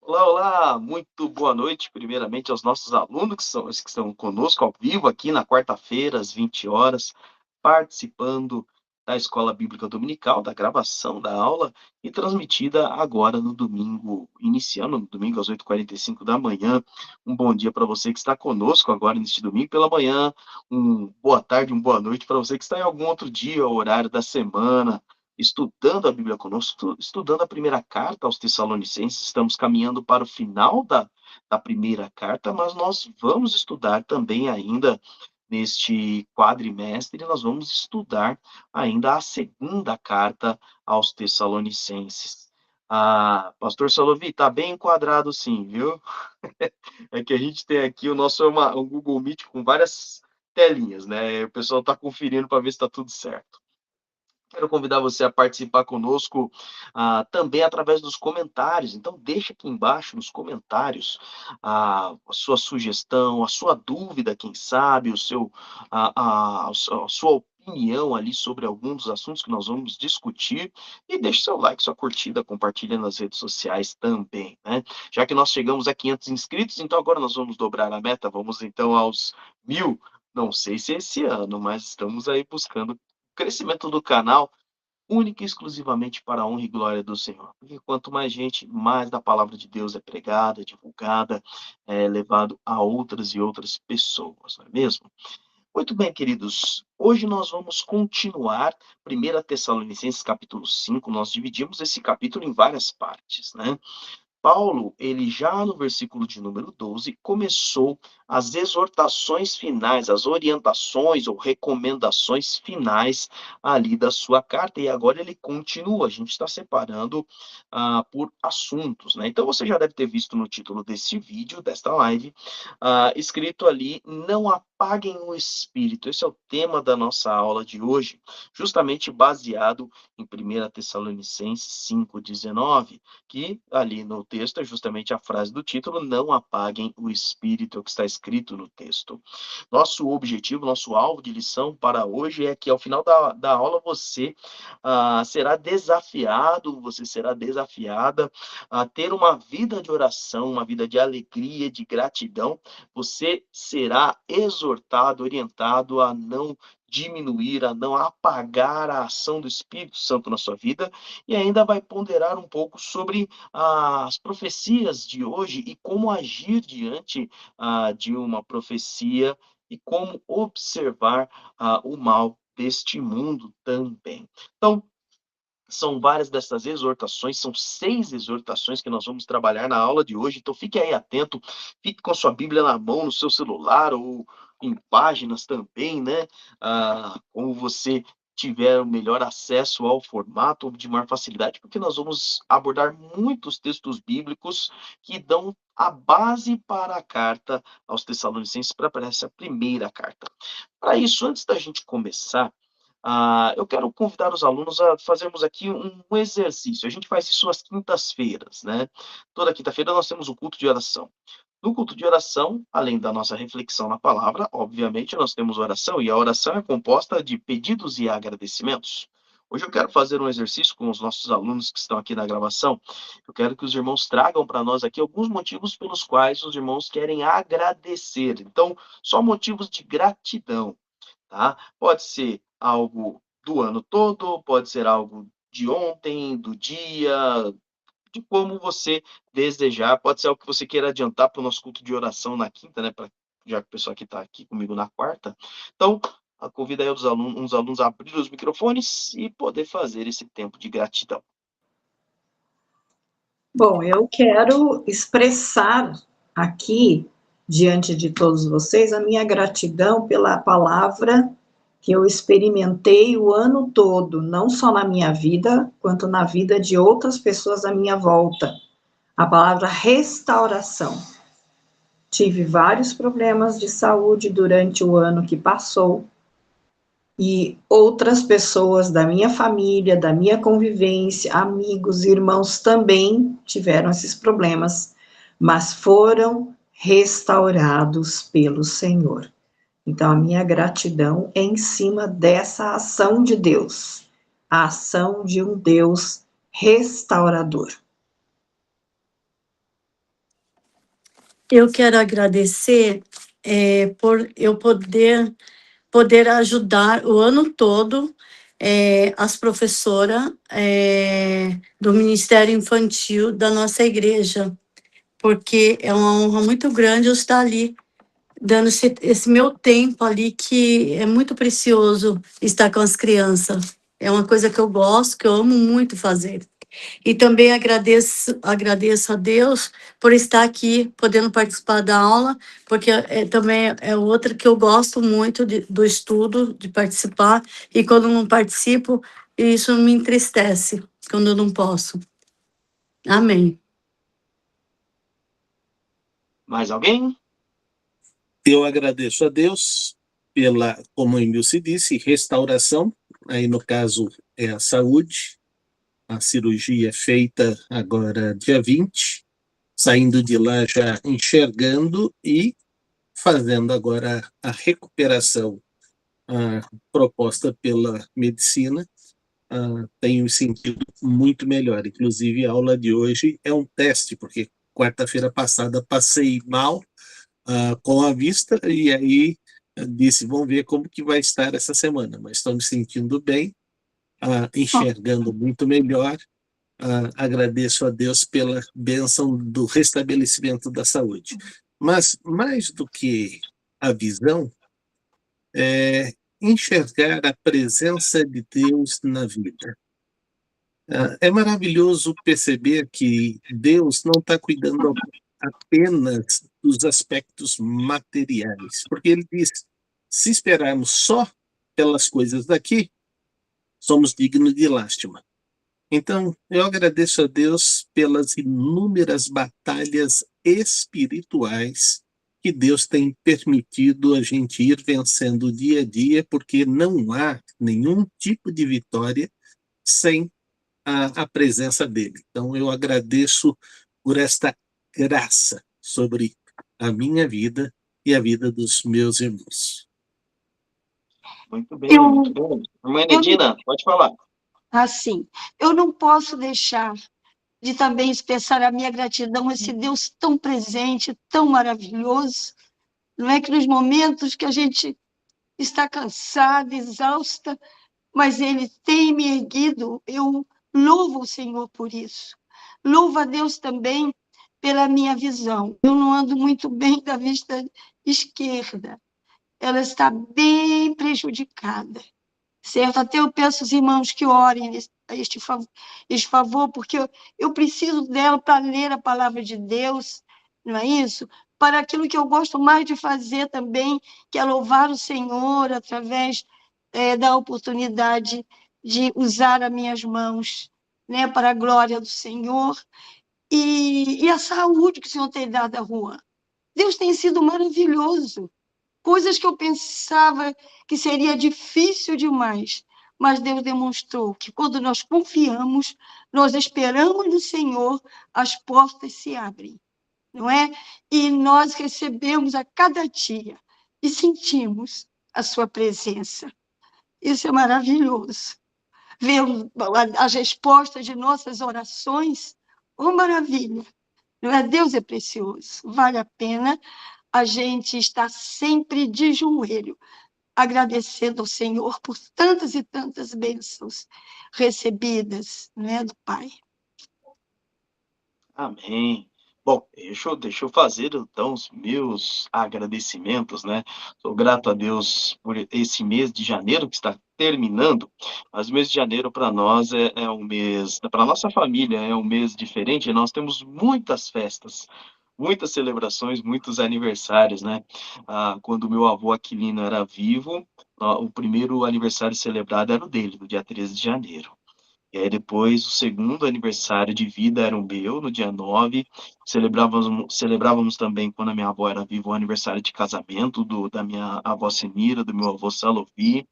Olá, olá, muito boa noite, primeiramente aos nossos alunos que estão conosco ao vivo aqui na quarta-feira, às 20 horas, participando da Escola Bíblica Dominical, da gravação da aula e transmitida agora no domingo, iniciando no domingo às 8h45 da manhã. Um bom dia para você que está conosco agora neste domingo pela manhã, boa tarde, boa noite para você que está em algum outro dia, horário da semana, estudando a Bíblia conosco, estudando a primeira carta aos Tessalonicenses. Estamos caminhando para o final da primeira carta, mas nós vamos estudar também ainda neste quadrimestre, nós vamos estudar ainda a segunda carta aos Tessalonicenses. Ah, pastor Salovi, está bem enquadrado sim, viu? É que a gente tem aqui o nosso um Google Meet com várias telinhas, né? O pessoal está conferindo para ver se está tudo certo. Quero convidar você a participar conosco, também através dos comentários. Então, deixa aqui embaixo nos comentários a sua sugestão, a sua dúvida, quem sabe, a sua opinião ali sobre algum dos assuntos que nós vamos discutir. E deixe seu like, sua curtida, compartilha nas redes sociais também, né? Já que nós chegamos a 500 inscritos, então agora nós vamos dobrar a meta. Vamos então aos 1.000. Não sei se é esse ano, mas estamos aí buscando crescimento do canal, única e exclusivamente para a honra e glória do Senhor. Porque quanto mais gente, mais da palavra de Deus é pregada, divulgada, é levado a outras e outras pessoas, não é mesmo? Muito bem, queridos. Hoje nós vamos continuar 1 Tessalonicenses capítulo 5. Nós dividimos esse capítulo em várias partes, né? Paulo, ele já no versículo de número 12, começou as exortações finais, as orientações ou recomendações finais ali da sua carta, e agora ele continua, a gente está separando por assuntos, né? Então você já deve ter visto no título desse vídeo, desta live, escrito ali, não apaguem o espírito. Esse é o tema da nossa aula de hoje, justamente baseado em 1 Tessalonicenses 5,19, que ali no texto é justamente a frase do título, não apaguem o espírito, é o que está escrito no texto. Nosso objetivo, nosso alvo de lição para hoje é que ao final da aula você será desafiado, você será desafiada a ter uma vida de oração, uma vida de alegria, de gratidão. Você será exortado, orientado a não diminuir, a não apagar a ação do Espírito Santo na sua vida, e ainda vai ponderar um pouco sobre as profecias de hoje e como agir diante de uma profecia e como observar o mal deste mundo também. Então, são várias dessas exortações, são 6 exortações que nós vamos trabalhar na aula de hoje, então fique aí atento, fique com a sua Bíblia na mão, no seu celular ou em páginas também, né? Como você tiver o melhor acesso ao formato ou de maior facilidade, porque nós vamos abordar muitos textos bíblicos que dão a base para a carta aos Tessalonicenses, para essa primeira carta. Para isso, antes da gente começar, eu quero convidar os alunos a fazermos aqui um exercício. A gente faz isso às quintas-feiras, né? Toda quinta-feira nós temos o culto de oração. No culto de oração, além da nossa reflexão na palavra, obviamente nós temos oração, e a oração é composta de pedidos e agradecimentos. Hoje eu quero fazer um exercício com os nossos alunos que estão aqui na gravação. Eu quero que os irmãos tragam para nós aqui alguns motivos pelos quais os irmãos querem agradecer. Então, só motivos de gratidão, tá? Pode ser algo do ano todo, pode ser algo de ontem, do dia, de como você desejar. Pode ser algo que você queira adiantar para o nosso culto de oração na quinta, né? Já que o pessoal que está aqui comigo na quarta. Então, convido aí uns alunos a abrir os microfones e poder fazer esse tempo de gratidão. Bom, eu quero expressar aqui, diante de todos vocês, a minha gratidão pela palavra que eu experimentei o ano todo, não só na minha vida, quanto na vida de outras pessoas à minha volta. A palavra restauração. Tive vários problemas de saúde durante o ano que passou, e outras pessoas da minha família, da minha convivência, amigos, irmãos também tiveram esses problemas, mas foram restaurados pelo Senhor. Então, a minha gratidão é em cima dessa ação de Deus, a ação de um Deus restaurador. Eu quero agradecer por eu poder ajudar o ano todo as professoras do Ministério Infantil da nossa igreja, porque é uma honra muito grande eu estar ali, dando esse meu tempo ali, que é muito precioso estar com as crianças. É uma coisa que eu gosto, que eu amo muito fazer. E também agradeço a Deus por estar aqui, podendo participar da aula, porque também é outra que eu gosto muito do estudo, de participar, e quando não participo, isso me entristece, quando eu não posso. Amém. Mais alguém? Eu agradeço a Deus pela, como o Emilce disse, restauração, aí no caso é a saúde, a cirurgia é feita agora dia 20, saindo de lá já enxergando e fazendo agora a recuperação proposta pela medicina, tenho me sentido muito melhor. Inclusive, a aula de hoje é um teste, porque quarta-feira passada passei mal com a vista, e aí disse, vamos ver como que vai estar essa semana, mas estou me sentindo bem, enxergando muito melhor, agradeço a Deus pela bênção do restabelecimento da saúde. Mas, mais do que a visão, é enxergar a presença de Deus na vida. É maravilhoso perceber que Deus não está cuidando apenas dos aspectos materiais, porque ele diz, se esperarmos só pelas coisas daqui, somos dignos de lástima. Então, eu agradeço a Deus pelas inúmeras batalhas espirituais que Deus tem permitido a gente ir vencendo dia a dia, porque não há nenhum tipo de vitória sem a presença dele. Então, eu agradeço por esta graça sobre a minha vida e a vida dos meus irmãos. Muito bem, muito bem. Irmã Enedina, pode falar. Assim, eu não posso deixar de também expressar a minha gratidão a esse Deus tão presente, tão maravilhoso. Não é que nos momentos que a gente está cansada, exausta, mas Ele tem me erguido, eu louvo o Senhor por isso. Louvo a Deus também pela minha visão. Eu não ando muito bem da vista esquerda. Ela está bem prejudicada. Certo? Até eu peço aos irmãos que orem a este favor, porque eu preciso dela para ler a palavra de Deus, não é isso? Para aquilo que eu gosto mais de fazer também, que é louvar o Senhor através da oportunidade de usar as minhas mãos, né, para a glória do Senhor, e a saúde que o Senhor tem dado a Juan. Deus tem sido maravilhoso. Coisas que eu pensava que seria difícil demais, mas Deus demonstrou que quando nós confiamos, nós esperamos no Senhor, as portas se abrem, não é? E nós recebemos a cada dia e sentimos a sua presença. Isso é maravilhoso. Ver as respostas de nossas orações, oh maravilha! Não é? Deus é precioso, vale a pena a gente estar sempre de joelho, agradecendo ao Senhor por tantas e tantas bênçãos recebidas, né, do Pai. Amém. Bom, deixa eu fazer então os meus agradecimentos, né? Sou grato a Deus por esse mês de janeiro que está terminando, mas o mês de janeiro para nós é um mês, para nossa família é um mês diferente. Nós temos muitas festas, muitas celebrações, muitos aniversários, né? Quando meu avô Aquilino era vivo, o primeiro aniversário celebrado era o dele, no dia 13 de janeiro. E aí depois o segundo aniversário de vida era o meu, no dia 9. Celebrávamos também, quando a minha avó era viva, o aniversário de casamento da minha avó Senira, do meu avô Salovi.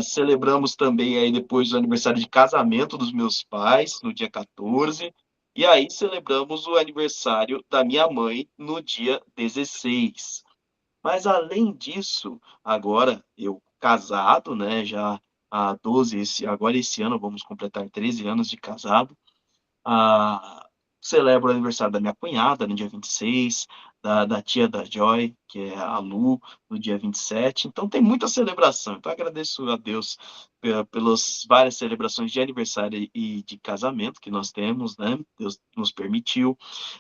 Celebramos também aí depois o aniversário de casamento dos meus pais, no dia 14. E aí celebramos o aniversário da minha mãe no dia 16. Mas além disso, agora eu casado, né, já há 12, agora esse ano vamos completar 13 anos de casado, celebro o aniversário da minha cunhada no dia 26, da tia da Joy, que é a Lu, no dia 27. Então tem muita celebração. Então agradeço a Deus pelas várias celebrações de aniversário e de casamento que nós temos, né? Deus nos permitiu.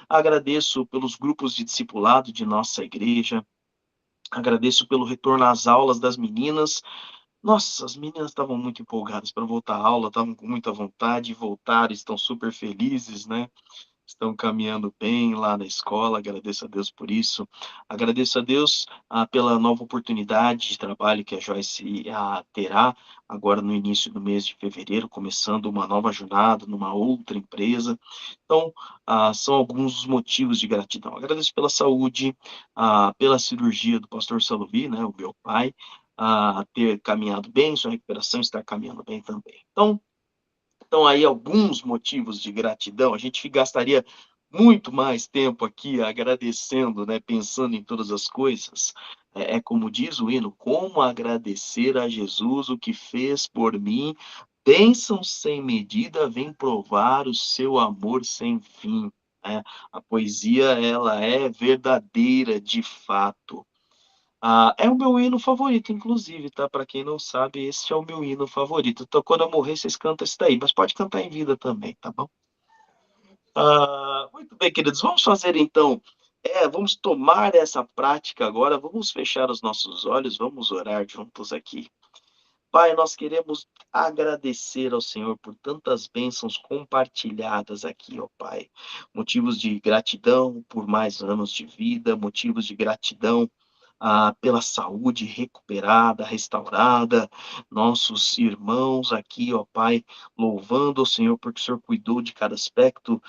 Agradeço pelos grupos de discipulado de nossa igreja. Agradeço pelo retorno às aulas das meninas. Nossa, as meninas estavam muito empolgadas para voltar à aula, estavam com muita vontade de voltar, estão super felizes, né? Estão caminhando bem lá na escola, agradeço a Deus por isso. Agradeço a Deus pela nova oportunidade de trabalho que a Joyce terá agora no início do mês de fevereiro, começando uma nova jornada numa outra empresa. Então, são alguns dos motivos de gratidão. Agradeço pela saúde, pela cirurgia do pastor Saluvi, né, o meu pai, ter caminhado bem, sua recuperação estar caminhando bem também. Então, aí, alguns motivos de gratidão. A gente gastaria muito mais tempo aqui agradecendo, né, pensando em todas as coisas. É como diz o hino, como agradecer a Jesus o que fez por mim, bênçãos sem medida, vem provar o seu amor sem fim. Né? A poesia, ela é verdadeira de fato. É o meu hino favorito, inclusive, tá? Para quem não sabe, esse é o meu hino favorito. Então, quando eu morrer, vocês cantam esse daí, mas pode cantar em vida também, tá bom? Muito bem, queridos, vamos fazer então, vamos tomar essa prática agora, vamos fechar os nossos olhos, vamos orar juntos aqui. Pai, nós queremos agradecer ao Senhor por tantas bênçãos compartilhadas aqui, ó Pai. Motivos de gratidão por mais anos de vida, motivos de gratidão pela saúde recuperada, restaurada, nossos irmãos aqui, ó Pai, louvando o Senhor porque o Senhor cuidou de cada aspecto,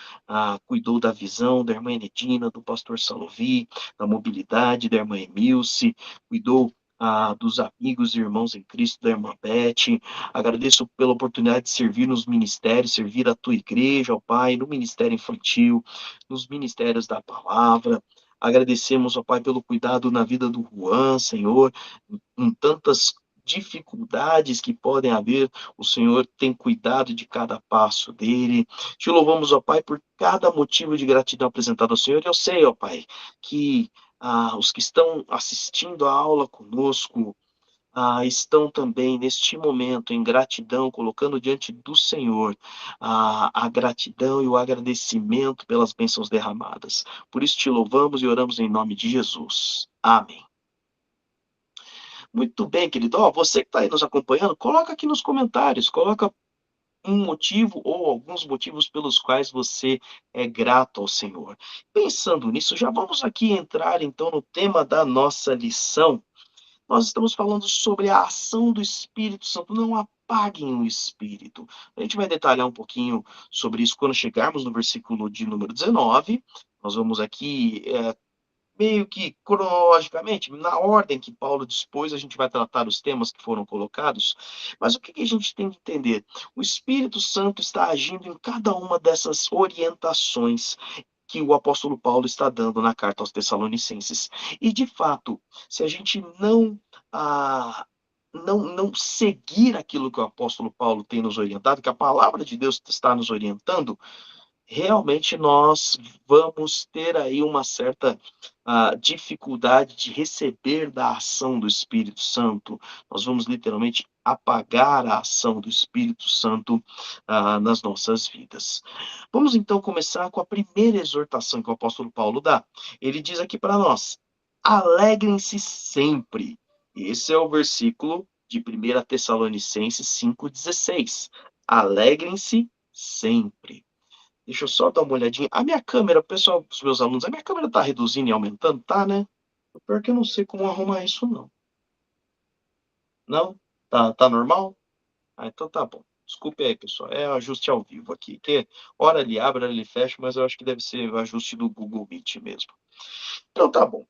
cuidou da visão da irmã Enedina, do pastor Salovi, da mobilidade da irmã Emilce, cuidou dos amigos e irmãos em Cristo da irmã Beth. Agradeço pela oportunidade de servir nos ministérios, servir a tua igreja, ó Pai, no ministério infantil, nos ministérios da palavra. Agradecemos, ó Pai, pelo cuidado na vida do Juan, Senhor, em tantas dificuldades que podem haver, o Senhor tem cuidado de cada passo dele. Te louvamos, ó Pai, por cada motivo de gratidão apresentado ao Senhor. Eu sei, ó Pai, que os que estão assistindo a aula conosco, estão também neste momento em gratidão, colocando diante do Senhor a gratidão e o agradecimento pelas bênçãos derramadas. Por isso te louvamos e oramos em nome de Jesus. Amém. Muito bem, querido. Você que está aí nos acompanhando, coloca aqui nos comentários, coloca um motivo ou alguns motivos pelos quais você é grato ao Senhor. Pensando nisso, já vamos aqui entrar então no tema da nossa lição. Nós estamos falando sobre a ação do Espírito Santo. Não apaguem o Espírito. A gente vai detalhar um pouquinho sobre isso quando chegarmos no versículo de número 19. Nós vamos aqui, meio que cronologicamente, na ordem que Paulo dispôs, a gente vai tratar os temas que foram colocados. Mas o que a gente tem que entender? O Espírito Santo está agindo em cada uma dessas orientações que o apóstolo Paulo está dando na carta aos Tessalonicenses. E, de fato, se a gente não seguir aquilo que o apóstolo Paulo tem nos orientado, que a palavra de Deus está nos orientando, realmente nós vamos ter aí uma certa dificuldade de receber da ação do Espírito Santo. Nós vamos literalmente apagar a ação do Espírito Santo nas nossas vidas. Vamos então começar com a primeira exortação que o apóstolo Paulo dá. Ele diz aqui para nós: alegrem-se sempre. Esse é o versículo de 1 Tessalonicenses 5,16. Alegrem-se sempre. Deixa eu só dar uma olhadinha. A minha câmera, pessoal, dos meus alunos, a minha câmera tá reduzindo e aumentando? Tá, né? Pior que eu não sei como arrumar isso, não. Não? Tá normal? Então tá bom. Desculpe aí, pessoal. É ajuste ao vivo aqui. Que hora ele abre, hora ele fecha, mas eu acho que deve ser o ajuste do Google Meet mesmo. Então tá bom.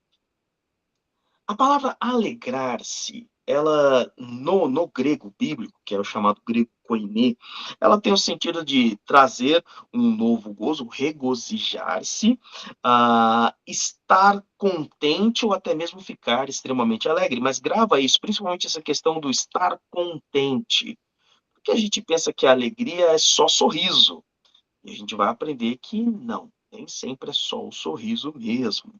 A palavra alegrar-se, ela, no grego bíblico, que é o chamado grego koiné, ela tem o sentido de trazer um novo gozo, regozijar-se, estar contente ou até mesmo ficar extremamente alegre. Mas grava isso, principalmente essa questão do estar contente. Porque a gente pensa que a alegria é só sorriso. E a gente vai aprender que não, nem sempre é só o sorriso mesmo.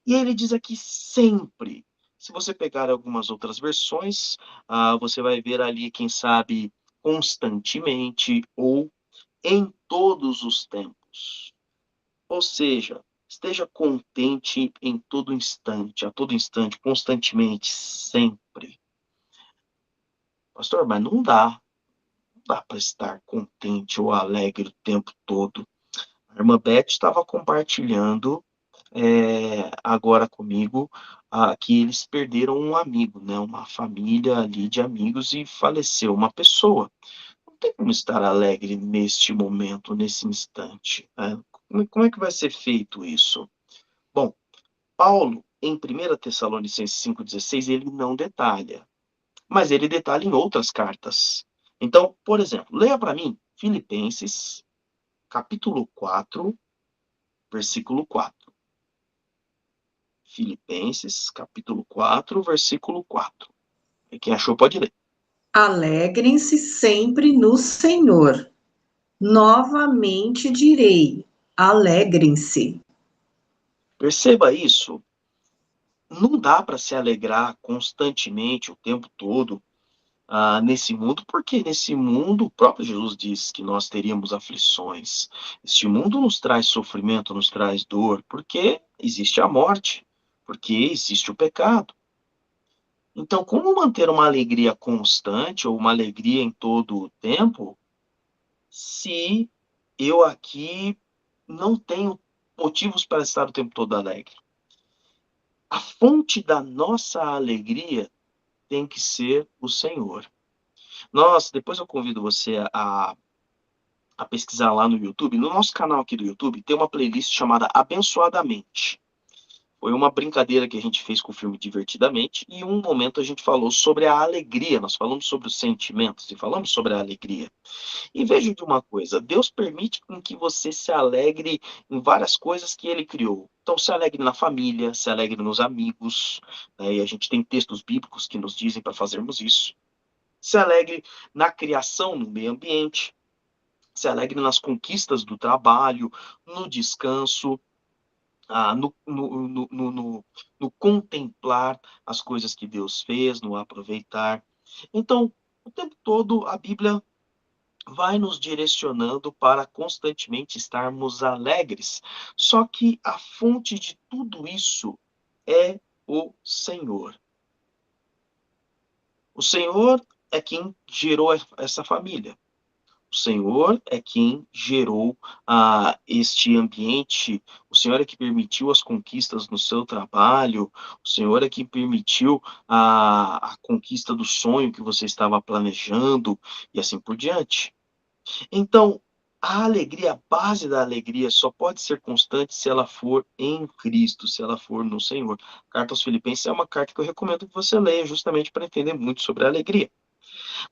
E ele diz aqui sempre. Se você pegar algumas outras versões, você vai ver ali, quem sabe, constantemente ou em todos os tempos. Ou seja, esteja contente em todo instante, a todo instante, constantemente, sempre. Pastor, mas não dá para estar contente ou alegre o tempo todo. A irmã Beth estava compartilhando agora comigo que eles perderam um amigo, né? Uma família ali de amigos e faleceu uma pessoa. Não tem como estar alegre neste momento, nesse instante, né? Como é que vai ser feito isso? Bom, Paulo, em 1 Tessalonicenses 5,16, ele não detalha, mas ele detalha em outras cartas. Então, por exemplo, leia para mim Filipenses, capítulo 4, versículo 4. Filipenses, capítulo 4, versículo 4. E quem achou pode ler. Alegrem-se sempre no Senhor. Novamente direi: alegrem-se. Perceba isso. Não dá para se alegrar constantemente, o tempo todo, nesse mundo, porque nesse mundo, o próprio Jesus disse que nós teríamos aflições. Este mundo nos traz sofrimento, nos traz dor, porque existe a morte, porque existe o pecado. Então, como manter uma alegria constante ou uma alegria em todo o tempo, se eu aqui não tenho motivos para estar o tempo todo alegre? A fonte da nossa alegria tem que ser o Senhor. Depois eu convido você a pesquisar lá no YouTube. No nosso canal aqui do YouTube tem uma playlist chamada Abençoadamente. Foi uma brincadeira que a gente fez com o filme Divertidamente, e em um momento a gente falou sobre a alegria, nós falamos sobre os sentimentos e falamos sobre a alegria. E veja de uma coisa, Deus permite com que você se alegre em várias coisas que Ele criou. Então se alegre na família, se alegre nos amigos, né? E a gente tem textos bíblicos que nos dizem para fazermos isso. Se alegre na criação, no meio ambiente, se alegre nas conquistas do trabalho, no descanso, no contemplar as coisas que Deus fez, no aproveitar. Então, o tempo todo a Bíblia vai nos direcionando para constantemente estarmos alegres. Só que a fonte de tudo isso é o Senhor. O Senhor é quem gerou essa família. O Senhor é quem gerou este ambiente, o Senhor é que permitiu as conquistas no seu trabalho, o Senhor é que permitiu a conquista do sonho que você estava planejando, e assim por diante. Então, a alegria, a base da alegria só pode ser constante se ela for em Cristo, se ela for no Senhor. A carta aos Filipenses é uma carta que eu recomendo que você leia, justamente para entender muito sobre a alegria.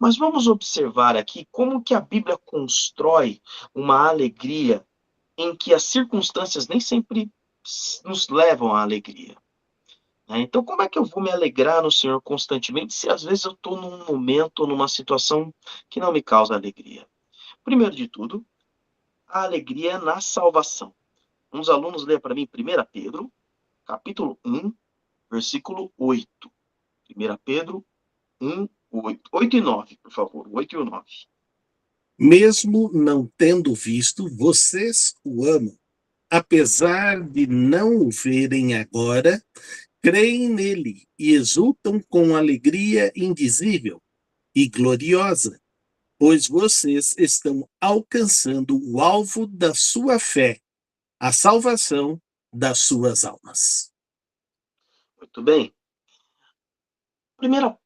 Mas vamos observar aqui como que a Bíblia constrói uma alegria em que as circunstâncias nem sempre nos levam à alegria, né? Então, como é que eu vou me alegrar no Senhor constantemente se às vezes eu estou num momento, numa situação que não me causa alegria? Primeiro de tudo, a alegria é na salvação. Uns alunos lêem para mim 1 Pedro, capítulo 1, versículo 8. 1 Pedro 1, 8. 8 e 9, por favor. 8 e o 9. Mesmo não tendo visto, vocês o amam. Apesar de não o verem agora, creem nele e exultam com alegria indizível e gloriosa, pois vocês estão alcançando o alvo da sua fé, a salvação das suas almas. Muito bem. Primeira,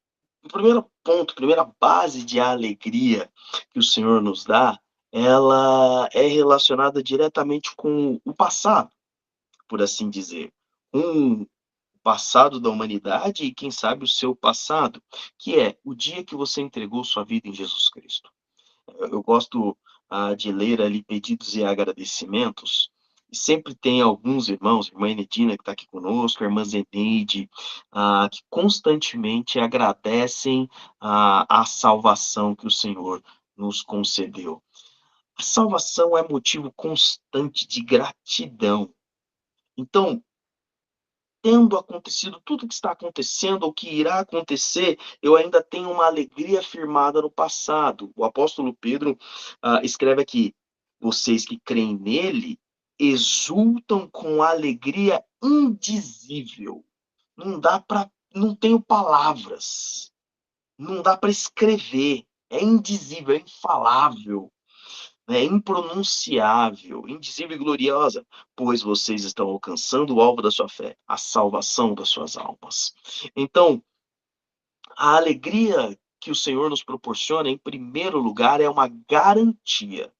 primeiro ponto, primeira base de alegria que o Senhor nos dá, ela é relacionada diretamente com o passado, por assim dizer. Um passado da humanidade e, quem sabe, o seu passado, que é o dia que você entregou sua vida em Jesus Cristo. Eu gosto de ler ali pedidos e agradecimentos, e sempre tem alguns irmãos, a irmã Enedina que está aqui conosco, a irmã Zeneide, que constantemente agradecem a salvação que o Senhor nos concedeu. A salvação é motivo constante de gratidão. Então, tendo acontecido tudo o que está acontecendo, ou que irá acontecer, eu ainda tenho uma alegria firmada no passado. O apóstolo Pedro escreve aqui: vocês que creem nele exultam com alegria indizível. Não tenho palavras, não dá para escrever, é indizível, é infalável, né, impronunciável, indizível e gloriosa, pois vocês estão alcançando o alvo da sua fé, a salvação das suas almas. Então, a alegria que o Senhor nos proporciona, em primeiro lugar, é uma garantia.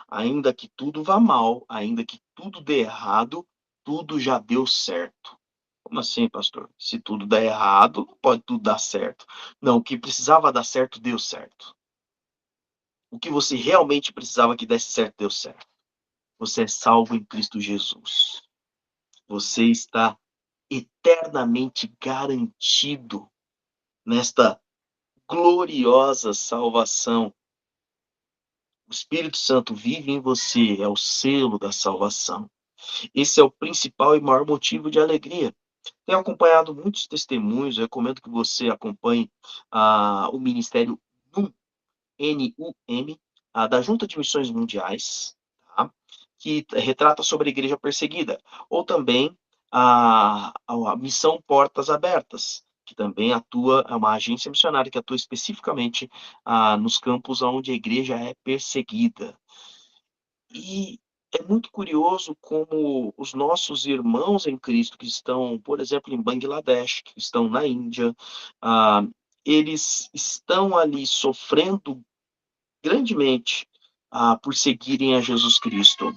Ainda que tudo vá mal, ainda que tudo dê errado, tudo já deu certo. Como assim, pastor? Se tudo der errado, não pode tudo dar certo. Não, o que precisava dar certo, deu certo. O que você realmente precisava que desse certo, deu certo. Você é salvo em Cristo Jesus. Você está eternamente garantido nesta gloriosa salvação. O Espírito Santo vive em você, é o selo da salvação. Esse é o principal e maior motivo de alegria. Tenho acompanhado muitos testemunhos, eu recomendo que você acompanhe o Ministério NUM, N-U-M, da Junta de Missões Mundiais, tá? Que retrata sobre a igreja perseguida, ou também a Missão Portas Abertas, que também atua, é uma agência missionária que atua especificamente nos campos onde a igreja é perseguida. E é muito curioso como os nossos irmãos em Cristo que estão, por exemplo, em Bangladesh, que estão na Índia, eles estão ali sofrendo grandemente por seguirem a Jesus Cristo.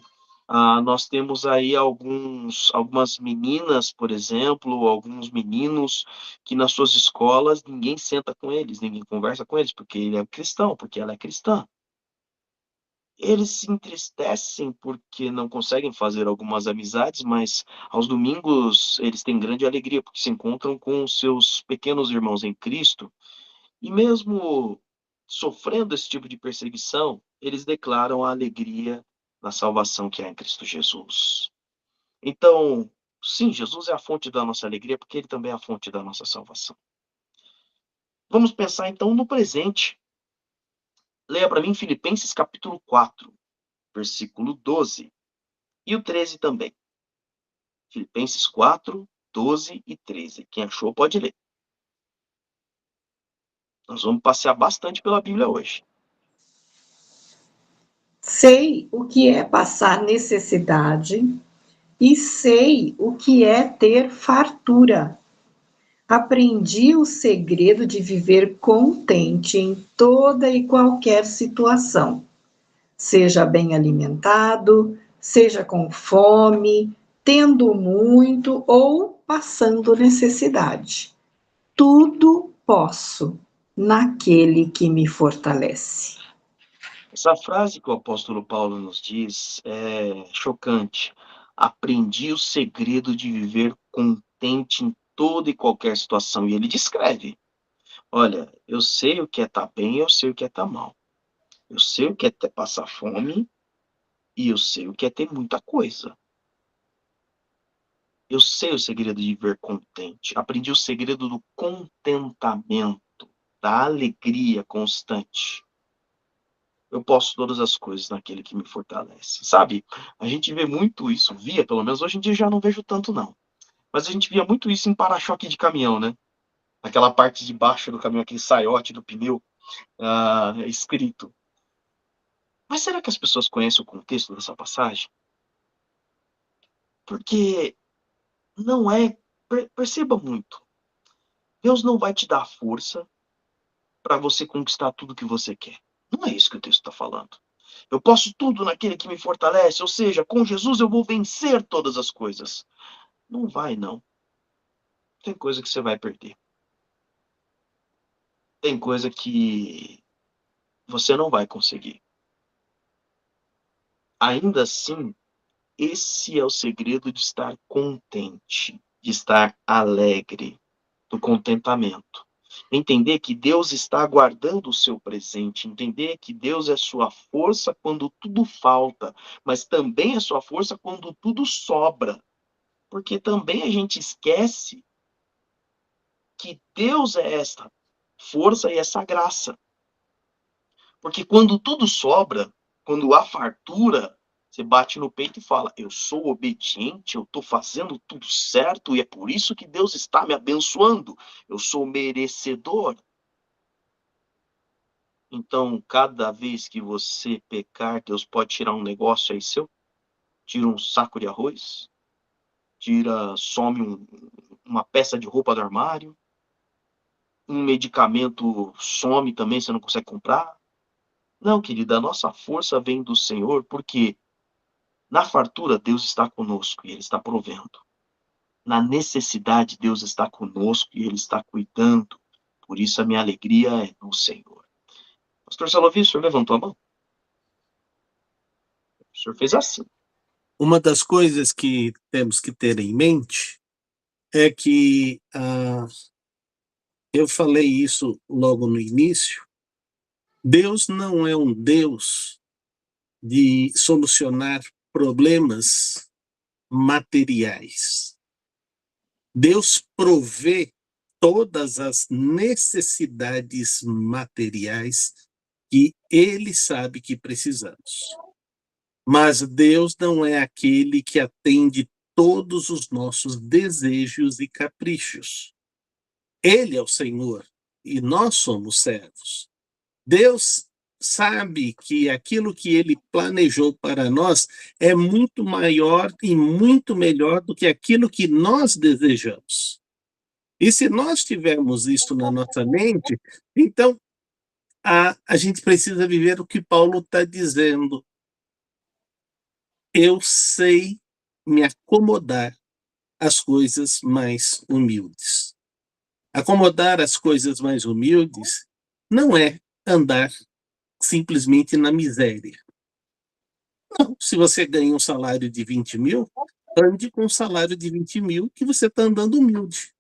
Nós temos aí algumas meninas, por exemplo, alguns meninos que nas suas escolas ninguém senta com eles, ninguém conversa com eles, porque ele é cristão, porque ela é cristã. Eles se entristecem porque não conseguem fazer algumas amizades, mas aos domingos eles têm grande alegria, porque se encontram com os seus pequenos irmãos em Cristo, e mesmo sofrendo esse tipo de perseguição, eles declaram a alegria na salvação que há em Cristo Jesus. Então, sim, Jesus é a fonte da nossa alegria, porque ele também é a fonte da nossa salvação. Vamos pensar então no presente. Leia para mim Filipenses capítulo 4, versículo 12 e o 13 também. Filipenses 4, 12 e 13. Quem achou pode ler. Nós vamos passear bastante pela Bíblia hoje. Sei o que é passar necessidade e sei o que é ter fartura. Aprendi o segredo de viver contente em toda e qualquer situação, seja bem alimentado, seja com fome, tendo muito ou passando necessidade. Tudo posso naquele que me fortalece. Essa frase que o apóstolo Paulo nos diz é chocante. Aprendi o segredo de viver contente em toda e qualquer situação. E ele descreve: olha, eu sei o que é estar bem, eu sei o que é estar mal. Eu sei o que é passar fome e eu sei o que é ter muita coisa. Eu sei o segredo de viver contente. Aprendi o segredo do contentamento, da alegria constante. Eu posso todas as coisas naquele que me fortalece. Sabe, a gente vê muito isso, pelo menos hoje em dia já não vejo tanto não. Mas a gente via muito isso em para-choque de caminhão, né? Aquela parte de baixo do caminhão, aquele saiote do pneu, escrito. Mas será que as pessoas conhecem o contexto dessa passagem? Porque não é, perceba muito, Deus não vai te dar força para você conquistar tudo que você quer. Não é isso que o texto está falando. Eu posso tudo naquele que me fortalece, ou seja, com Jesus eu vou vencer todas as coisas. Não vai, não. Tem coisa que você vai perder. Tem coisa que você não vai conseguir. Ainda assim, esse é o segredo de estar contente, de estar alegre, do contentamento. Entender que Deus está guardando o seu presente, entender que Deus é sua força quando tudo falta, mas também é sua força quando tudo sobra. porque também a gente esquece que Deus é esta força e essa graça. Porque quando tudo sobra, quando há fartura, você bate no peito e fala: eu sou obediente, eu estou fazendo tudo certo e é por isso que Deus está me abençoando. Eu sou merecedor. Então, cada vez que você pecar, Deus pode tirar um negócio aí seu, tira um saco de arroz, some uma peça de roupa do armário, um medicamento some também, você não consegue comprar. Não, querida, a nossa força vem do Senhor, porque na fartura Deus está conosco e Ele está provendo. Na necessidade Deus está conosco e Ele está cuidando. Por isso a minha alegria é no Senhor. Pastor Salovi, o senhor levantou a mão? O senhor fez assim. Uma das coisas que temos que ter em mente é que, eu falei isso logo no início, Deus não é um Deus de solucionar problemas materiais. Deus provê todas as necessidades materiais que Ele sabe que precisamos. Mas Deus não é aquele que atende todos os nossos desejos e caprichos. Ele é o Senhor e nós somos servos. Deus sabe que aquilo que Ele planejou para nós é muito maior e muito melhor do que aquilo que nós desejamos. E se nós tivermos isso na nossa mente, então a gente precisa viver o que Paulo está dizendo. Eu sei me acomodar às coisas mais humildes. Acomodar as coisas mais humildes não é andar simplesmente na miséria. Não, se você ganha um salário de 20 mil, ande com um salário de 20 mil que você está andando humilde.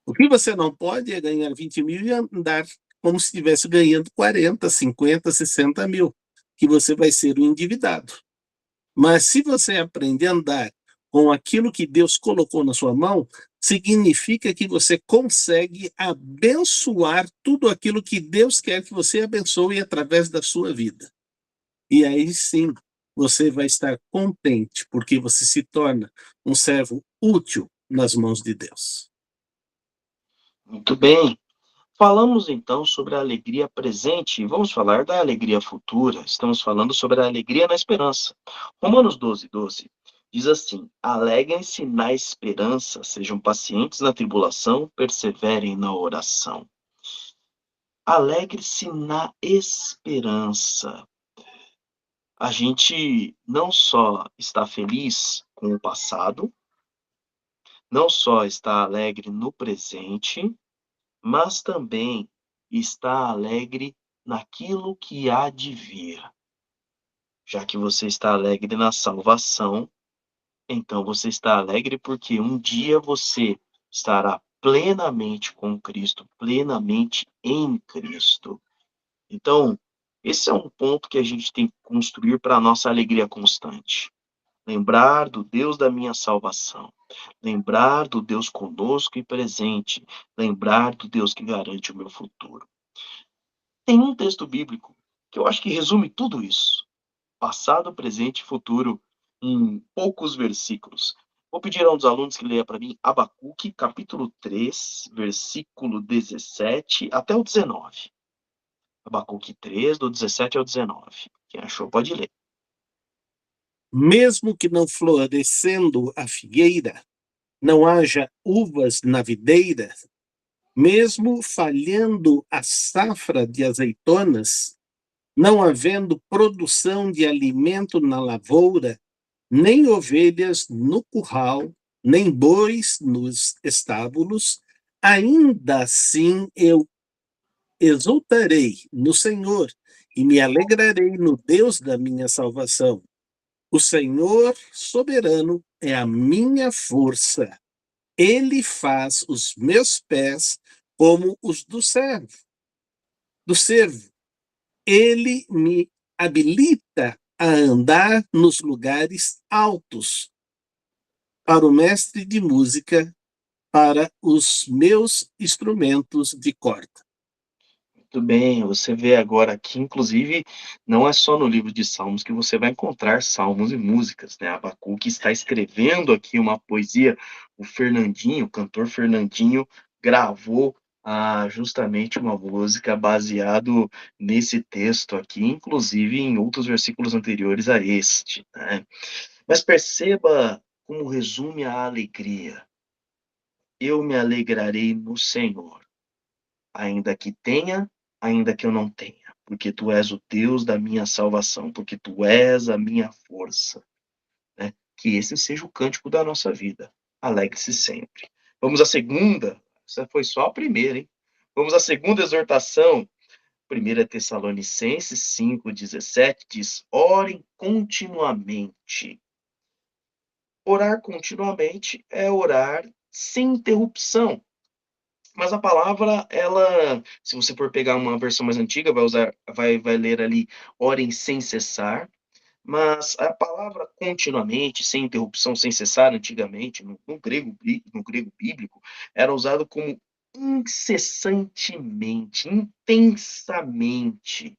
O que você não pode é ganhar 20 mil e andar como se estivesse ganhando 40, 50, 60 mil, que você vai ser um endividado. Mas se você aprender a andar com aquilo que Deus colocou na sua mão, significa que você consegue abençoar tudo aquilo que Deus quer que você abençoe através da sua vida. E aí sim, você vai estar contente, porque você se torna um servo útil nas mãos de Deus. Muito bem. Falamos então sobre a alegria presente e vamos falar da alegria futura. Estamos falando sobre a alegria na esperança. Romanos 12:12 diz assim: alegrem-se na esperança, sejam pacientes na tribulação, perseverem na oração. Alegre-se na esperança. A gente não só está feliz com o passado, não só está alegre no presente, mas também está alegre naquilo que há de vir. Já que você está alegre na salvação, então você está alegre porque um dia você estará plenamente com Cristo, plenamente em Cristo. Então, esse é um ponto que a gente tem que construir para a nossa alegria constante. Lembrar do Deus da minha salvação. Lembrar do Deus conosco e presente. Lembrar do Deus que garante o meu futuro. Tem um texto bíblico que eu acho que resume tudo isso. Passado, presente e futuro em poucos versículos. Vou pedir a um dos alunos que leia para mim Abacuque, capítulo 3, versículo 17 até o 19. Abacuque 3, do 17 ao 19. Quem achou pode ler. Mesmo que não florescendo a figueira, não haja uvas na videira, mesmo falhando a safra de azeitonas, não havendo produção de alimento na lavoura, nem ovelhas no curral, nem bois nos estábulos, ainda assim eu exultarei no Senhor e me alegrarei no Deus da minha salvação. O Senhor soberano é a minha força. Ele faz os meus pés como os do servo. Ele me habilita a andar nos lugares altos. para o mestre de música para os meus instrumentos de corda. Muito bem, você vê agora aqui, inclusive, não é só no livro de Salmos que você vai encontrar salmos e músicas, né? Abacuque está escrevendo aqui uma poesia, o Fernandinho, o cantor Fernandinho, gravou justamente uma música baseado nesse texto aqui, inclusive em outros versículos anteriores a este, né? Mas perceba como resume a alegria. Eu me alegrarei no Senhor. Ainda que tenha, ainda que eu não tenha, porque tu és o Deus da minha salvação, porque tu és a minha força, né? Que esse seja o cântico da nossa vida. Alegre-se sempre. Vamos à segunda. Essa foi só a primeira, hein? Vamos à segunda exortação. 1 Tessalonicenses 5:17 diz: orem continuamente. Orar continuamente é orar sem interrupção. Mas a palavra, ela, se você for pegar uma versão mais antiga, vai ler ali, orem sem cessar, mas a palavra continuamente, sem interrupção, sem cessar, antigamente, no grego bíblico, era usado como incessantemente, intensamente.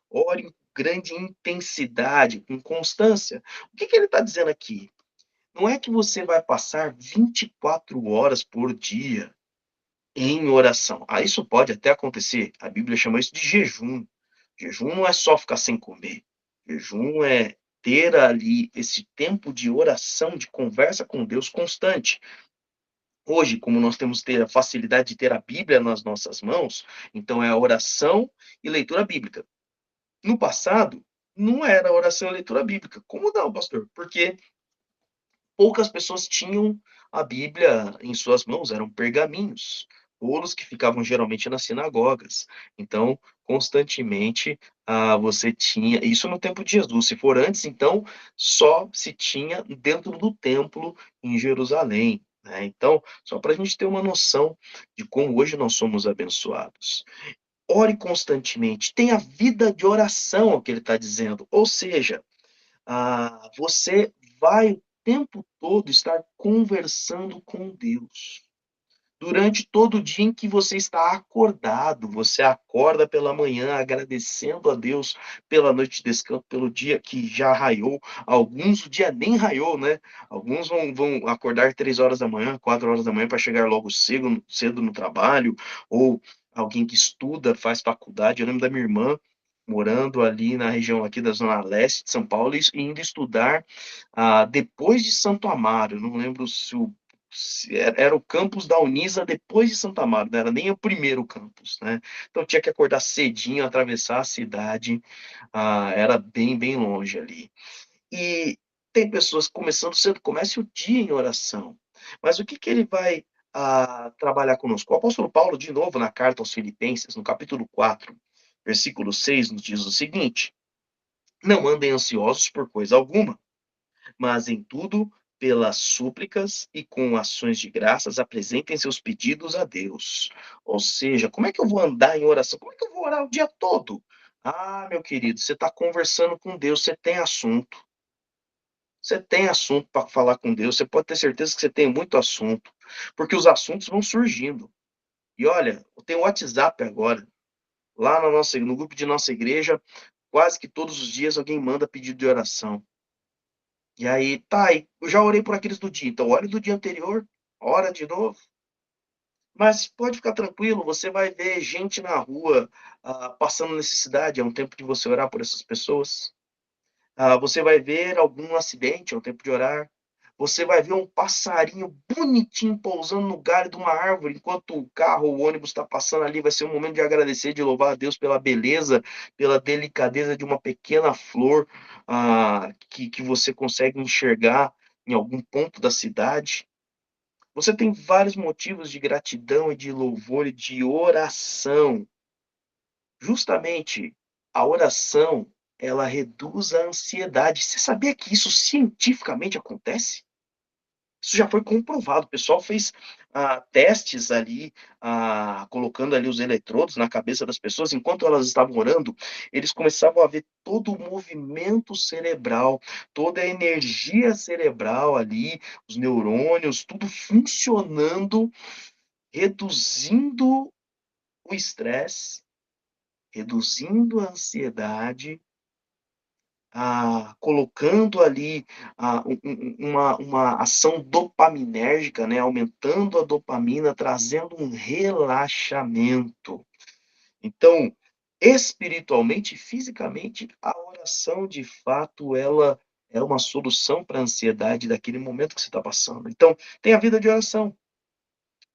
Ore com grande intensidade, com constância. O que que ele está dizendo aqui? Não é que você vai passar 24 horas por dia em oração. Isso pode até acontecer. A Bíblia chama isso de jejum. Jejum não é só ficar sem comer. Jejum é ter ali esse tempo de oração, de conversa com Deus constante. Hoje, como nós temos ter a facilidade de ter a Bíblia nas nossas mãos, então é a oração e leitura bíblica. No passado, não era oração e leitura bíblica. Como não, pastor? Porque poucas pessoas tinham a Bíblia em suas mãos, eram pergaminhos, rolos que ficavam geralmente nas sinagogas. Então, constantemente, você tinha isso no tempo de Jesus. Se for antes, então, só se tinha dentro do templo em Jerusalém, né? Então, só para a gente ter uma noção de como hoje nós somos abençoados. Ore constantemente, tenha vida de oração, é o que ele está dizendo. Ou seja, você vai o tempo todo estar conversando com Deus. Durante todo o dia em que você está acordado, você acorda pela manhã agradecendo a Deus pela noite de descanso, pelo dia que já raiou. Alguns o dia nem raiou, né? Alguns vão acordar 3 horas da manhã, 4 horas da manhã para chegar logo cedo no trabalho, ou alguém que estuda, faz faculdade. Eu lembro da minha irmã morando ali na região aqui da zona leste de São Paulo e indo estudar depois de Santo Amaro. Eu não lembro se era o campus da Unisa depois de Santo Amaro, não era nem o primeiro campus, né? Então tinha que acordar cedinho, atravessar a cidade, era bem, bem longe ali. E tem pessoas começando cedo, comece o dia em oração. Mas o que que ele vai trabalhar conosco? O apóstolo Paulo, de novo, na carta aos Filipenses, no capítulo 4, versículo 6, nos diz o seguinte: não andem ansiosos por coisa alguma, mas em tudo, pelas súplicas e com ações de graças, apresentem seus pedidos a Deus. Ou seja, como é que eu vou andar em oração? Como é que eu vou orar o dia todo? Meu querido, você está conversando com Deus, você tem assunto. Você tem assunto para falar com Deus, você pode ter certeza que você tem muito assunto, porque os assuntos vão surgindo. E olha, tem o WhatsApp agora. Lá no grupo de nossa igreja, quase que todos os dias alguém manda pedido de oração. E aí, eu já orei por aqueles do dia, então ore do dia anterior, ora de novo. Mas pode ficar tranquilo, você vai ver gente na rua passando necessidade, é um tempo de você orar por essas pessoas. Você vai ver algum acidente, é um tempo de orar. Você vai ver um passarinho bonitinho pousando no galho de uma árvore, enquanto o carro ou o ônibus está passando ali, vai ser um momento de agradecer, de louvar a Deus pela beleza, pela delicadeza de uma pequena flor que você consegue enxergar em algum ponto da cidade. Você tem vários motivos de gratidão e de louvor e de oração. Justamente a oração, ela reduz a ansiedade. Você sabia que isso cientificamente acontece? Isso já foi comprovado. O pessoal fez testes ali, colocando ali os eletrodos na cabeça das pessoas, enquanto elas estavam orando, eles começavam a ver todo o movimento cerebral, toda a energia cerebral ali, os neurônios, tudo funcionando, reduzindo o estresse, reduzindo a ansiedade, colocando ali uma ação dopaminérgica, né, aumentando a dopamina, trazendo um relaxamento. Então, espiritualmente e fisicamente, a oração, de fato, ela é uma solução para a ansiedade daquele momento que você está passando. Então, tem a vida de oração,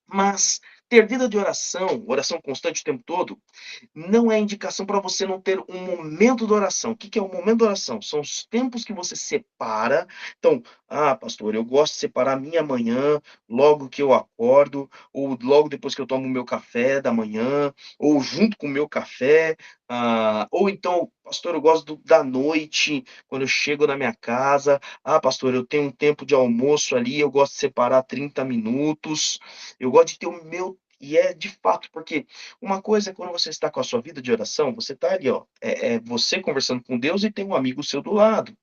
mas ter vida de oração, oração constante o tempo todo, não é indicação para você não ter um momento de oração. O que que é o momento de oração? São os tempos que você separa. Então, pastor, eu gosto de separar minha manhã, logo que eu acordo, ou logo depois que eu tomo o meu café da manhã, ou junto com o meu café, ou então, pastor, eu gosto da noite, quando eu chego na minha casa. Pastor, eu tenho um tempo de almoço ali, eu gosto de separar 30 minutos. Eu gosto de ter o meu. E é de fato, porque uma coisa é quando você está com a sua vida de oração, você está ali, ó, você conversando com Deus e tem um amigo seu do lado,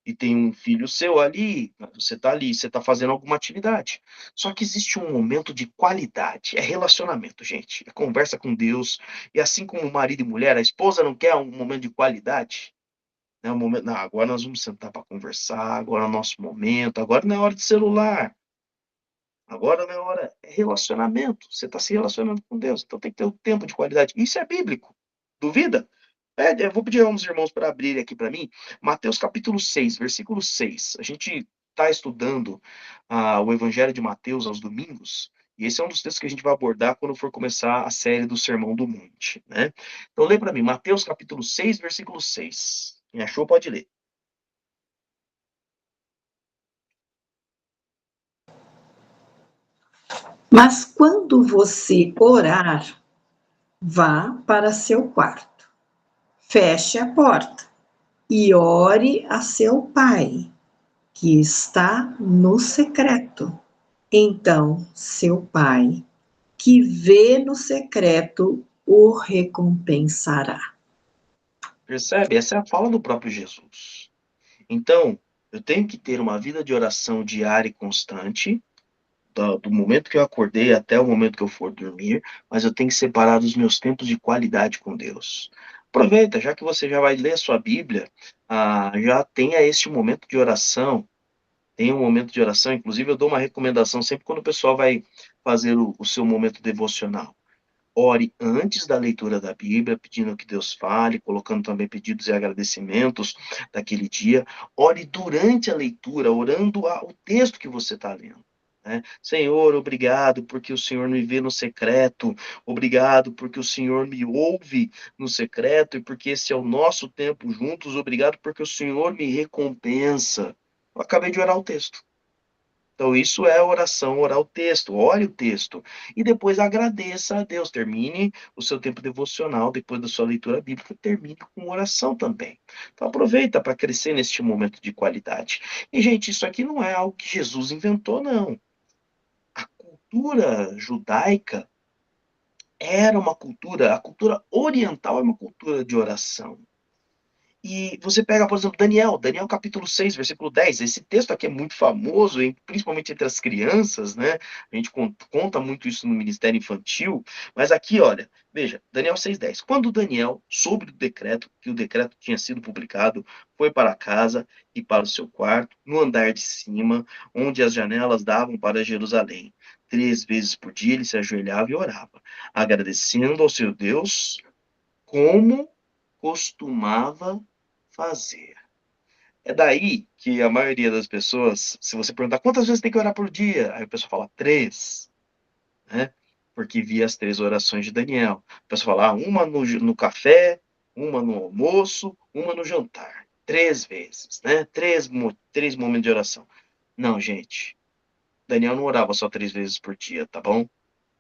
e tem um filho seu ali, você está ali, você está fazendo alguma atividade. Só que existe um momento de qualidade, é relacionamento, gente, é conversa com Deus, e assim como marido e mulher, a esposa não quer um momento de qualidade, né, um momento, não, agora nós vamos sentar para conversar, agora é o nosso momento, agora não é hora de celular, agora não é hora, é relacionamento. Você está se relacionando com Deus, então tem que ter o tempo de qualidade. Isso é bíblico. Duvida? Eu vou pedir a uns irmãos para abrirem aqui para mim, Mateus capítulo 6, versículo 6. A gente está estudando o Evangelho de Mateus aos domingos, e esse é um dos textos que a gente vai abordar quando for começar a série do Sermão do Monte, né? Então lê para mim, Mateus capítulo 6, versículo 6. Quem achou pode ler. Mas quando você orar, vá para seu quarto, feche a porta e ore a seu pai, que está no secreto. Então, seu pai, que vê no secreto, o recompensará. Percebe? Essa é a fala do próprio Jesus. Então, eu tenho que ter uma vida de oração diária e constante, do momento que eu acordei até o momento que eu for dormir, mas eu tenho que separar os meus tempos de qualidade com Deus. Aproveita, já que você já vai ler a sua Bíblia, já tenha este momento de oração, tenha um momento de oração, inclusive eu dou uma recomendação sempre quando o pessoal vai fazer o seu momento devocional. Ore antes da leitura da Bíblia, pedindo que Deus fale, colocando também pedidos e agradecimentos daquele dia. Ore durante a leitura, orando o texto que você está lendo. Né? Senhor, obrigado porque o Senhor me vê no secreto. Obrigado porque o Senhor me ouve no secreto e porque esse é o nosso tempo juntos. Obrigado porque o Senhor me recompensa. Eu acabei de orar o texto. Então, isso é oração, orar o texto, ore o texto. E depois agradeça a Deus. Termine o seu tempo devocional, depois da sua leitura bíblica, termine com oração também. Então, aproveita para crescer neste momento de qualidade. E, gente, isso aqui não é algo que Jesus inventou, não. A cultura judaica era uma cultura, a cultura oriental é uma cultura de oração. E você pega, por exemplo, Daniel capítulo 6, versículo 10. Esse texto aqui é muito famoso, principalmente entre as crianças, né? A gente conta muito isso no ministério infantil, mas aqui, olha, veja, Daniel 6:10. Quando Daniel soube do decreto, que o decreto tinha sido publicado, foi para casa e para o seu quarto, no andar de cima, onde as janelas davam para Jerusalém. 3 vezes por dia ele se ajoelhava e orava, agradecendo ao seu Deus, como costumava fazer. É daí que a maioria das pessoas, se você perguntar quantas vezes tem que orar por dia, aí a pessoa fala 3, né? Porque via as 3 orações de Daniel. A pessoa fala, uma no café, uma no almoço, uma no jantar. 3 vezes, né? Três momentos de oração. Não, gente. Daniel não orava só 3 vezes por dia, tá bom?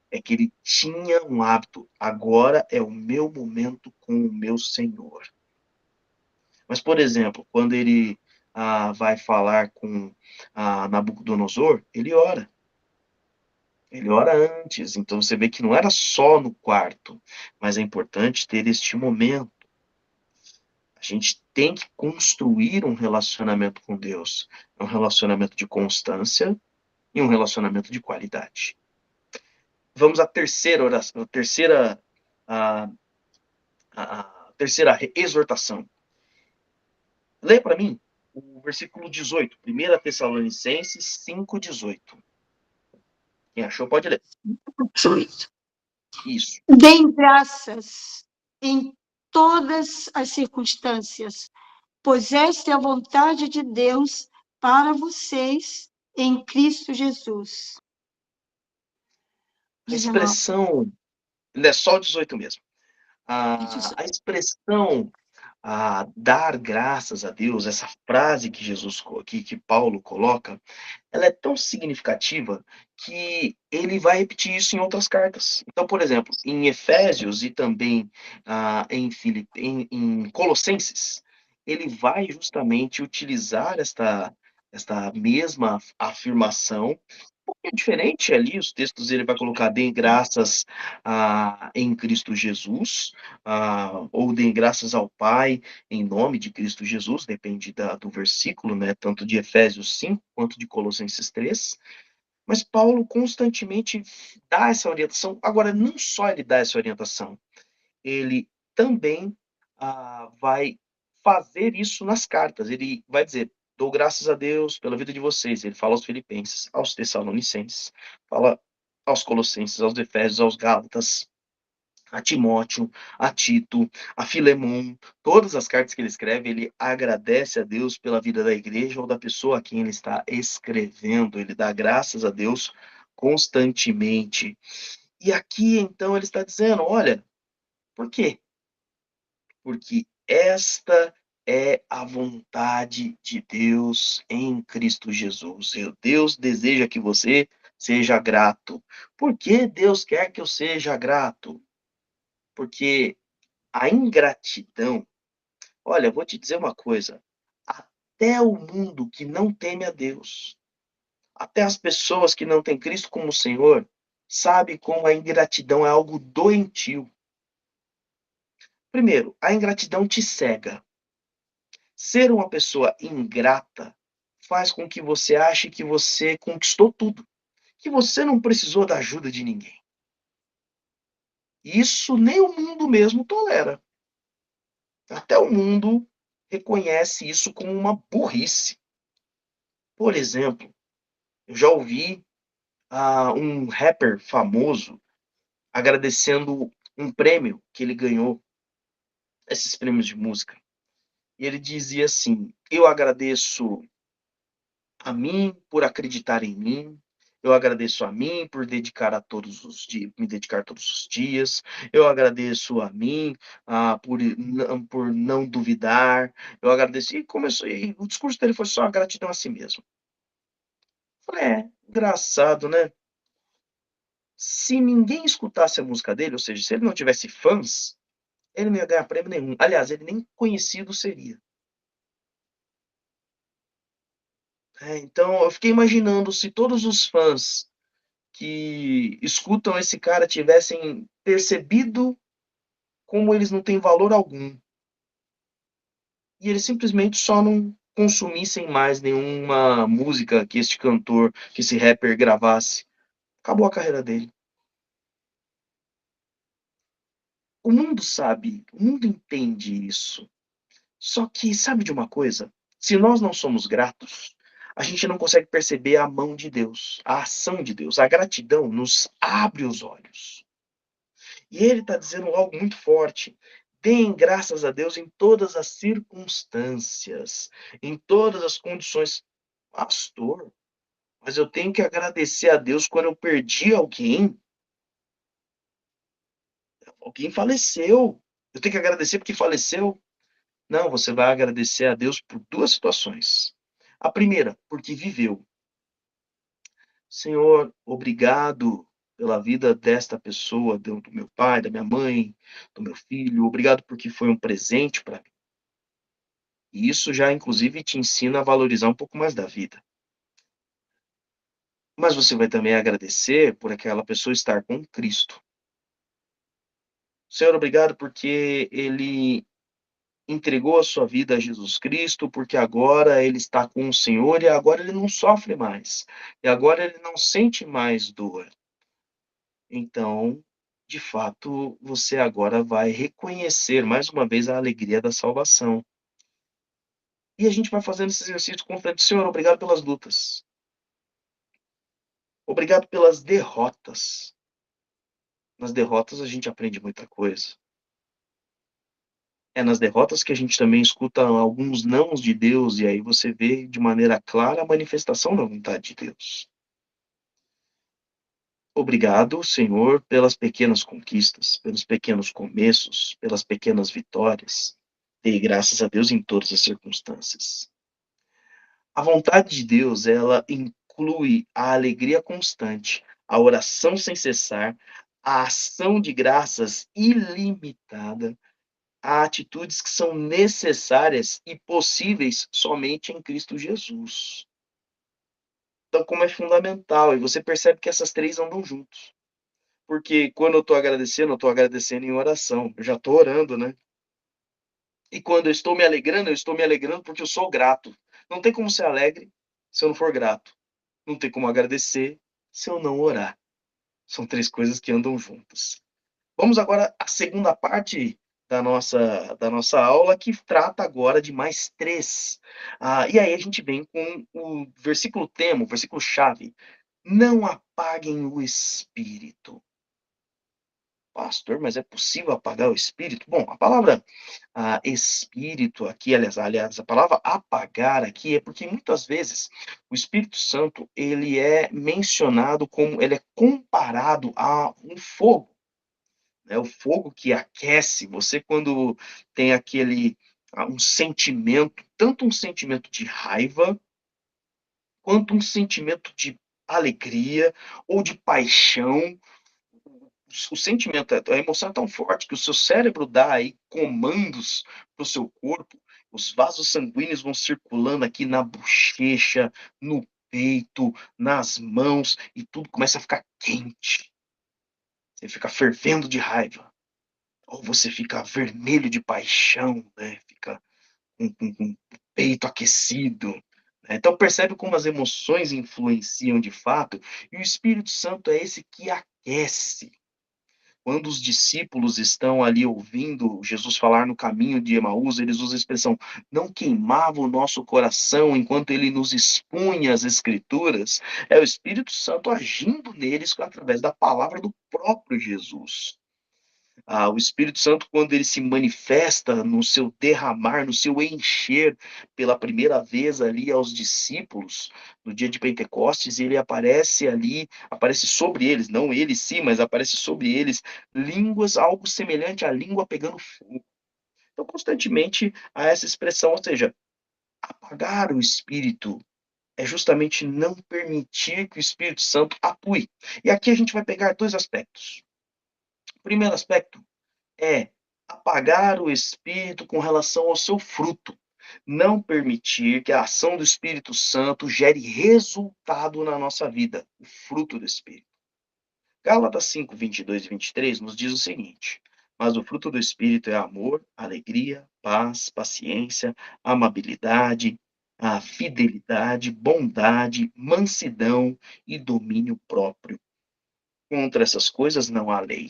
É que ele tinha um hábito. Agora é o meu momento com o meu Senhor. Mas, por exemplo, quando ele vai falar com Nabucodonosor, ele ora. Ele ora antes, então você vê que não era só no quarto, mas é importante ter este momento. A gente tem que construir um relacionamento com Deus, um relacionamento de constância e um relacionamento de qualidade. Vamos à terceira oração, a, a terceira exortação. Leia para mim o versículo 18, 1 Tessalonicenses 5:18. Quem achou pode ler. 18. Isso. Deem graças em todas as circunstâncias, pois esta é a vontade de Deus para vocês em Cristo Jesus. A expressão, é só o 18 mesmo. Jesus. A expressão dar graças a Deus, essa frase que que Paulo coloca, ela é tão significativa que ele vai repetir isso em outras cartas. Então, por exemplo, em Efésios e também em Colossenses, ele vai justamente utilizar esta mesma afirmação. Um pouquinho diferente ali, os textos ele vai colocar deem graças em Cristo Jesus, ou deem graças ao Pai em nome de Cristo Jesus, depende do versículo, né, tanto de Efésios 5 quanto de Colossenses 3, mas Paulo constantemente dá essa orientação. Agora, não só ele dá essa orientação, ele também vai fazer isso nas cartas. Ele vai dizer: dou graças a Deus pela vida de vocês. Ele fala aos Filipenses, aos Tessalonicenses, fala aos Colossenses, aos Efésios, aos Gálatas, a Timóteo, a Tito, a Filemon, todas as cartas que ele escreve, ele agradece a Deus pela vida da igreja ou da pessoa a quem ele está escrevendo. Ele dá graças a Deus constantemente. E aqui, então, ele está dizendo: olha, por quê? Porque esta é a vontade de Deus em Cristo Jesus. E Deus deseja que você seja grato. Por que Deus quer que eu seja grato? Porque a ingratidão, olha, eu vou te dizer uma coisa, até o mundo que não teme a Deus, até as pessoas que não têm Cristo como Senhor, sabe como a ingratidão é algo doentio. Primeiro, a ingratidão te cega. Ser uma pessoa ingrata faz com que você ache que você conquistou tudo, que você não precisou da ajuda de ninguém. Isso nem o mundo mesmo tolera. Até o mundo reconhece isso como uma burrice. Por exemplo, eu já ouvi um rapper famoso agradecendo um prêmio que ele ganhou, esses prêmios de música. E ele dizia assim: eu agradeço a mim por acreditar em mim. Eu agradeço a mim por dedicar a todos os dias, me dedicar todos os dias. Eu agradeço a mim por não duvidar. Eu agradeço. E começou. E o discurso dele foi só a gratidão a si mesmo. Falei, engraçado, né? Se ninguém escutasse a música dele, ou seja, se ele não tivesse fãs, ele não ia ganhar prêmio nenhum. Aliás, ele nem conhecido seria. Então, eu fiquei imaginando se todos os fãs que escutam esse cara tivessem percebido como eles não têm valor algum. E eles simplesmente só não consumissem mais nenhuma música que este cantor, que esse rapper gravasse. Acabou a carreira dele. O mundo sabe, o mundo entende isso. Só que sabe de uma coisa? Se nós não somos gratos, a gente não consegue perceber a mão de Deus, a ação de Deus. A gratidão nos abre os olhos. E ele está dizendo algo muito forte. Deem graças a Deus em todas as circunstâncias, em todas as condições. Pastor, mas eu tenho que agradecer a Deus quando eu perdi alguém. Alguém faleceu. Eu tenho que agradecer porque faleceu. Não, você vai agradecer a Deus por duas situações. A primeira, porque viveu. Senhor, obrigado pela vida desta pessoa, do meu pai, da minha mãe, do meu filho. Obrigado porque foi um presente para mim. E isso já, inclusive, te ensina a valorizar um pouco mais da vida. Mas você vai também agradecer por aquela pessoa estar com Cristo. Senhor, obrigado porque ele entregou a sua vida a Jesus Cristo, porque agora ele está com o Senhor e agora ele não sofre mais. E agora ele não sente mais dor. Então, de fato, você agora vai reconhecer mais uma vez a alegria da salvação. E a gente vai fazendo esse exercício constante. Senhor, obrigado pelas lutas. Obrigado pelas derrotas. Nas derrotas a gente aprende muita coisa. É nas derrotas que a gente também escuta alguns nãos de Deus, e aí você vê de maneira clara a manifestação da vontade de Deus. Obrigado, Senhor, pelas pequenas conquistas, pelos pequenos começos, pelas pequenas vitórias. Dei graças a Deus em todas as circunstâncias. A vontade de Deus, ela inclui a alegria constante, a oração sem cessar, a ação de graças ilimitada, a atitudes que são necessárias e possíveis somente em Cristo Jesus. Então, como é fundamental, e você percebe que essas três andam juntos. Porque quando eu estou agradecendo em oração, eu já estou orando, né? E quando eu estou me alegrando porque eu sou grato. Não tem como ser alegre se eu não for grato. Não tem como agradecer se eu não orar. São três coisas que andam juntas. Vamos agora à segunda parte da nossa aula, que trata agora de mais três. E aí a gente vem com o versículo tema, o versículo chave. Não apaguem o espírito. Pastor, mas é possível apagar o espírito? Bom, a palavra espírito aqui, aliás, a palavra apagar aqui é porque muitas vezes o Espírito Santo, ele é mencionado como, ele é comparado a um fogo, né? O fogo que aquece, você quando tem aquele, um sentimento, tanto um sentimento de raiva, quanto um sentimento de alegria ou de paixão, o sentimento, a emoção é tão forte que o seu cérebro dá aí comandos para o seu corpo, os vasos sanguíneos vão circulando aqui na bochecha, no peito, nas mãos, e tudo começa a ficar quente. Você fica fervendo de raiva, ou você fica vermelho de paixão, né? Fica com o peito aquecido, né? Então percebe como as emoções influenciam de fato, e o Espírito Santo é esse que aquece. Quando os discípulos estão ali ouvindo Jesus falar no caminho de Emaús, eles usam a expressão, não queimava o nosso coração enquanto ele nos expunha as Escrituras. É o Espírito Santo agindo neles através da palavra do próprio Jesus. O Espírito Santo, quando ele se manifesta no seu derramar, no seu encher pela primeira vez ali aos discípulos, no dia de Pentecostes, ele aparece ali, aparece sobre eles, não eles sim, mas aparece sobre eles, línguas, algo semelhante à língua pegando fogo. Então, constantemente há essa expressão, ou seja, apagar o Espírito é justamente não permitir que o Espírito Santo atue. E aqui a gente vai pegar dois aspectos. O primeiro aspecto é apagar o espírito com relação ao seu fruto. Não permitir que a ação do Espírito Santo gere resultado na nossa vida, o fruto do Espírito. Gálatas 5, 22 e 23 nos diz o seguinte: mas o fruto do Espírito é amor, alegria, paz, paciência, amabilidade, a fidelidade, bondade, mansidão e domínio próprio. Contra essas coisas não há lei.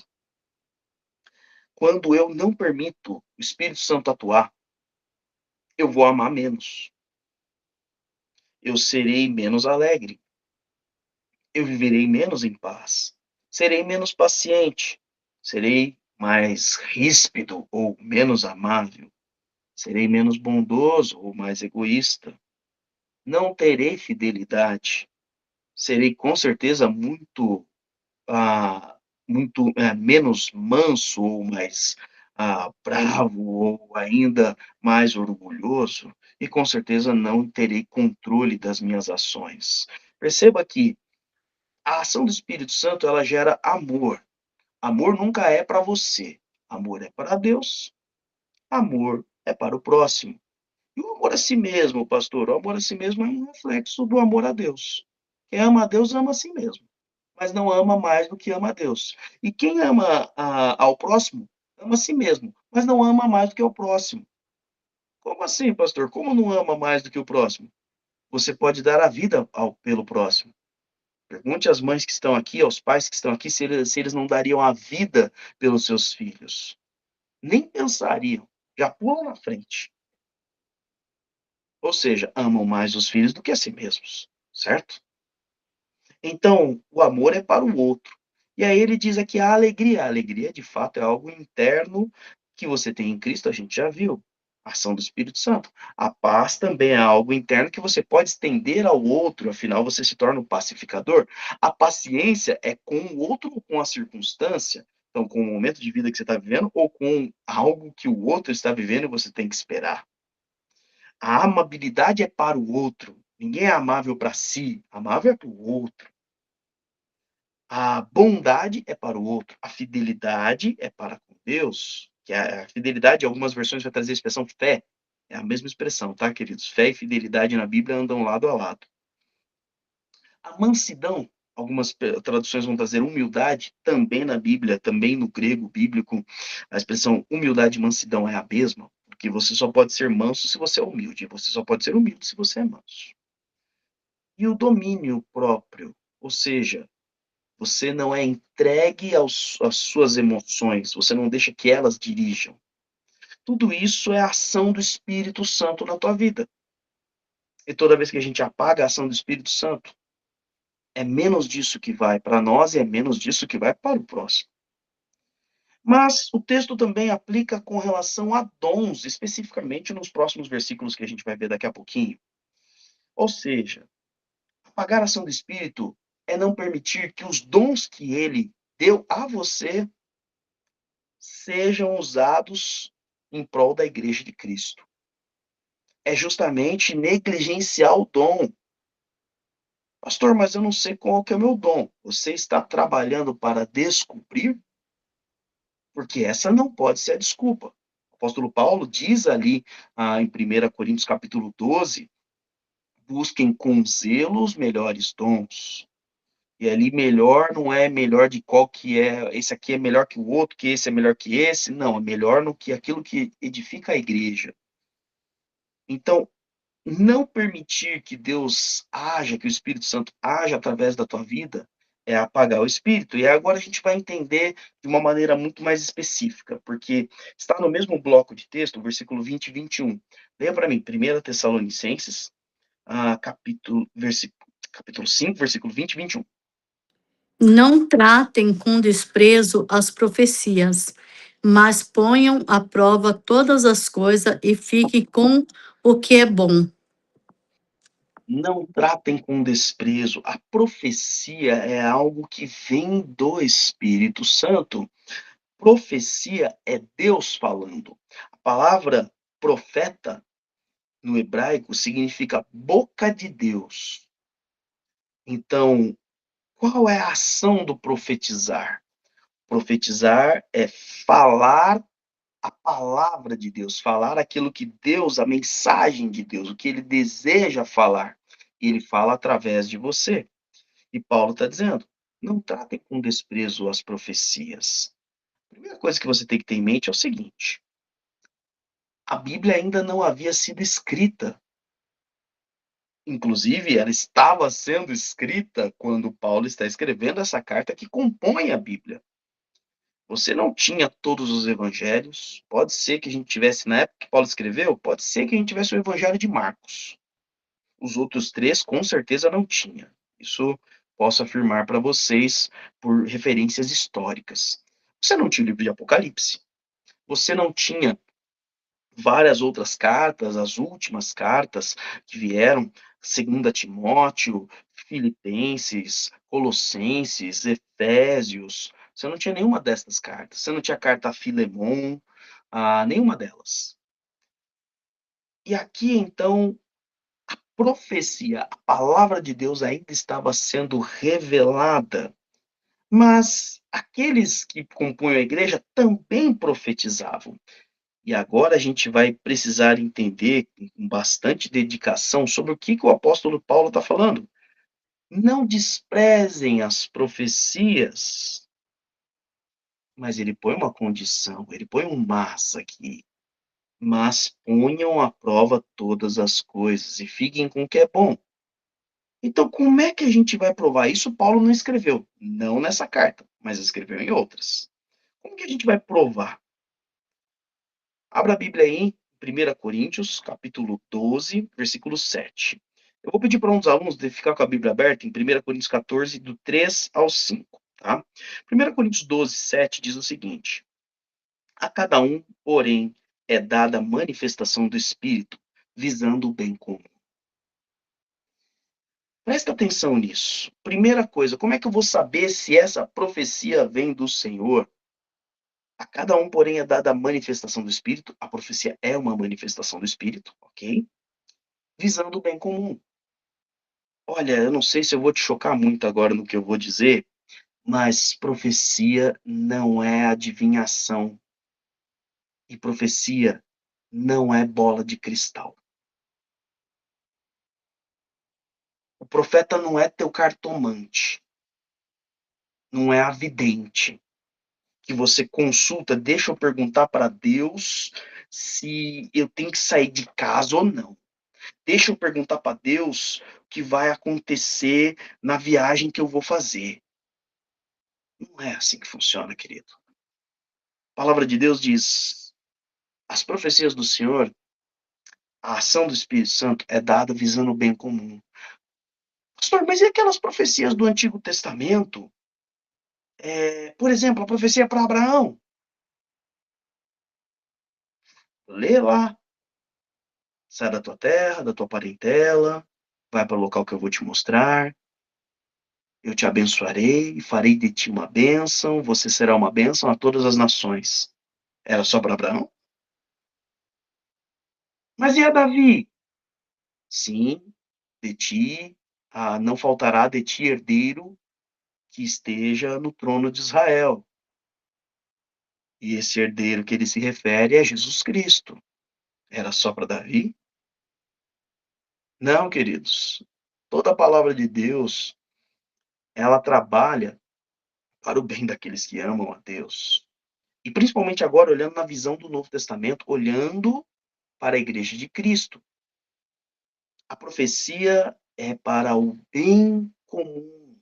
Quando eu não permito o Espírito Santo atuar, eu vou amar menos. Eu serei menos alegre. Eu viverei menos em paz. Serei menos paciente. Serei mais ríspido ou menos amável. Serei menos bondoso ou mais egoísta. Não terei fidelidade. Serei com certeza menos manso ou mais bravo ou ainda mais orgulhoso, e com certeza não terei controle das minhas ações. Perceba que a ação do Espírito Santo, ela gera amor. Amor nunca é para você. Amor é para Deus. Amor é para o próximo. E o amor a si mesmo, pastor, o amor a si mesmo é um reflexo do amor a Deus. Quem ama a Deus ama a si mesmo, mas não ama mais do que ama a Deus. E quem ama ao próximo, ama a si mesmo, mas não ama mais do que ao próximo. Como assim, pastor? Como não ama mais do que o próximo? Você pode dar a vida pelo próximo. Pergunte às mães que estão aqui, aos pais que estão aqui, se eles não dariam a vida pelos seus filhos. Nem pensariam, já pulam na frente. Ou seja, amam mais os filhos do que a si mesmos, certo? Então, o amor é para o outro. E aí ele diz aqui a alegria. A alegria, de fato, é algo interno que você tem em Cristo, a gente já viu. A ação do Espírito Santo. A paz também é algo interno que você pode estender ao outro, afinal você se torna um pacificador. A paciência é com o outro ou com a circunstância, então com o momento de vida que você está vivendo ou com algo que o outro está vivendo e você tem que esperar. A amabilidade é para o outro. Ninguém é amável para si, amável é para o outro. A bondade é para o outro, a fidelidade é para com Deus, que a fidelidade, em algumas versões vai trazer a expressão fé, é a mesma expressão, tá, queridos? Fé e fidelidade na Bíblia andam lado a lado. A mansidão, algumas traduções vão trazer humildade, também na Bíblia, também no grego bíblico, a expressão humildade e mansidão é a mesma, porque você só pode ser manso se você é humilde, você só pode ser humilde se você é manso. E o domínio próprio, ou seja, você não é entregue às suas emoções, você não deixa que elas dirijam. Tudo isso é a ação do Espírito Santo na tua vida. E toda vez que a gente apaga a ação do Espírito Santo, é menos disso que vai para nós e é menos disso que vai para o próximo. Mas o texto também aplica com relação a dons, especificamente nos próximos versículos que a gente vai ver daqui a pouquinho. Ou seja, apagar a ação do Espírito é não permitir que os dons que ele deu a você sejam usados em prol da igreja de Cristo. É justamente negligenciar o dom. Pastor, mas eu não sei qual que é o meu dom. Você está trabalhando para descobrir? Porque essa não pode ser a desculpa. O apóstolo Paulo diz ali em 1 Coríntios capítulo 12, busquem com zelo os melhores dons. E ali melhor não é melhor de qual que é, esse aqui é melhor que o outro, que esse é melhor que esse. Não, é melhor no que aquilo que edifica a igreja. Então, não permitir que Deus haja, que o Espírito Santo haja através da tua vida, é apagar o Espírito. E agora a gente vai entender de uma maneira muito mais específica, porque está no mesmo bloco de texto, versículo 20 e 21. Leia para mim, 1 Tessalonicenses, capítulo 5, versículo 20 e 21. Não tratem com desprezo as profecias, mas ponham à prova todas as coisas e fiquem com o que é bom. Não tratem com desprezo. A profecia é algo que vem do Espírito Santo. Profecia é Deus falando. A palavra profeta no hebraico significa boca de Deus. Então, qual é a ação do profetizar? Profetizar é falar a palavra de Deus, falar aquilo que Deus, a mensagem de Deus, o que ele deseja falar. E ele fala através de você. E Paulo está dizendo: não tratem com desprezo as profecias. A primeira coisa que você tem que ter em mente é o seguinte: a Bíblia ainda não havia sido escrita. Inclusive, ela estava sendo escrita quando Paulo está escrevendo essa carta que compõe a Bíblia. Você não tinha todos os evangelhos. Pode ser que a gente tivesse, na época que Paulo escreveu, pode ser que a gente tivesse o evangelho de Marcos. Os outros três, com certeza, não tinha. Isso posso afirmar para vocês por referências históricas. Você não tinha o livro de Apocalipse. Você não tinha várias outras cartas, as últimas cartas que vieram, 2 Timóteo, Filipenses, Colossenses, Efésios. Você não tinha nenhuma dessas cartas. Você não tinha carta a Filemon, nenhuma delas. E aqui, então, a profecia, a palavra de Deus ainda estava sendo revelada. Mas aqueles que compunham a igreja também profetizavam. E agora a gente vai precisar entender com bastante dedicação sobre o que o apóstolo Paulo está falando. Não desprezem as profecias, mas ele põe uma condição, ele põe um mas aqui. Mas ponham à prova todas as coisas e fiquem com o que é bom. Então, como é que a gente vai provar isso? Paulo não escreveu, não nessa carta, mas escreveu em outras. Como que a gente vai provar? Abra a Bíblia aí, em 1 Coríntios, capítulo 12, versículo 7. Eu vou pedir para um dos alunos de ficar com a Bíblia aberta em 1 Coríntios 14, do 3 ao 5, tá? 1 Coríntios 12, 7 diz o seguinte: a cada um, porém, é dada a manifestação do Espírito, visando o bem comum. Presta atenção nisso. Primeira coisa, como é que eu vou saber se essa profecia vem do Senhor? A cada um, porém, é dada a manifestação do Espírito. A profecia é uma manifestação do Espírito, ok? Visando o bem comum. Olha, eu não sei se eu vou te chocar muito agora no que eu vou dizer, mas profecia não é adivinhação. E profecia não é bola de cristal. O profeta não é teu cartomante. Não é a vidente que você consulta, deixa eu perguntar para Deus se eu tenho que sair de casa ou não. Deixa eu perguntar para Deus o que vai acontecer na viagem que eu vou fazer. Não é assim que funciona, querido. A palavra de Deus diz: as profecias do Senhor, a ação do Espírito Santo é dada visando o bem comum. Pastor, mas e aquelas profecias do Antigo Testamento? Por exemplo, a profecia para Abraão. Lê lá. Sai da tua terra, da tua parentela, vai para o local que eu vou te mostrar. Eu te abençoarei, farei de ti uma bênção, você será uma bênção a todas as nações. Era só para Abraão? Mas e a Davi? Sim, de ti, não faltará de ti herdeiro que esteja no trono de Israel. E esse herdeiro que ele se refere é Jesus Cristo. Era só para Davi? Não, queridos. Toda a palavra de Deus, ela trabalha para o bem daqueles que amam a Deus. E principalmente agora, olhando na visão do Novo Testamento, olhando para a igreja de Cristo. A profecia é para o bem comum.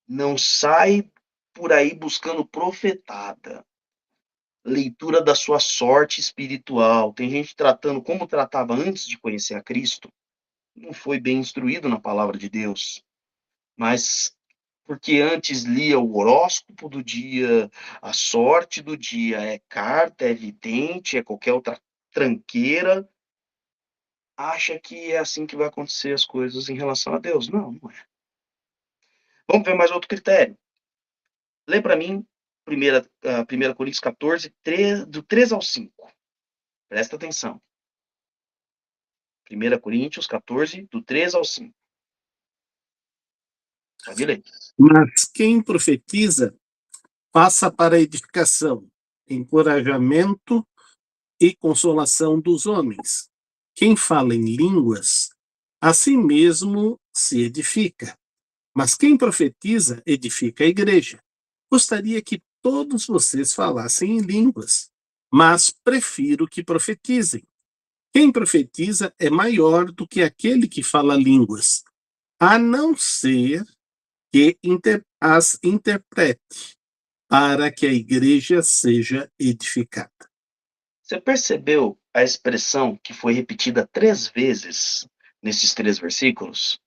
Não sai por aí buscando profetada. Leitura da sua sorte espiritual. Tem gente tratando como tratava antes de conhecer a Cristo. Não foi bem instruído na palavra de Deus. Mas porque antes lia o horóscopo do dia, a sorte do dia, é carta, é vidente, é qualquer outra tranqueira, acha que é assim que vai acontecer as coisas em relação a Deus. Não, não é. Vamos ver mais outro critério. Lê para mim, 1 Coríntios 14, do 3 ao 5. Presta atenção. 1 Coríntios 14, do 3 ao 5. Pode ler. Mas quem profetiza passa para a edificação, encorajamento e consolação dos homens. Quem fala em línguas, a si mesmo se edifica. Mas quem profetiza, edifica a igreja. Gostaria que todos vocês falassem em línguas, mas prefiro que profetizem. Quem profetiza é maior do que aquele que fala línguas, a não ser que as interprete, para que a igreja seja edificada. Você percebeu a expressão que foi repetida 3 vezes nesses 3 versículos?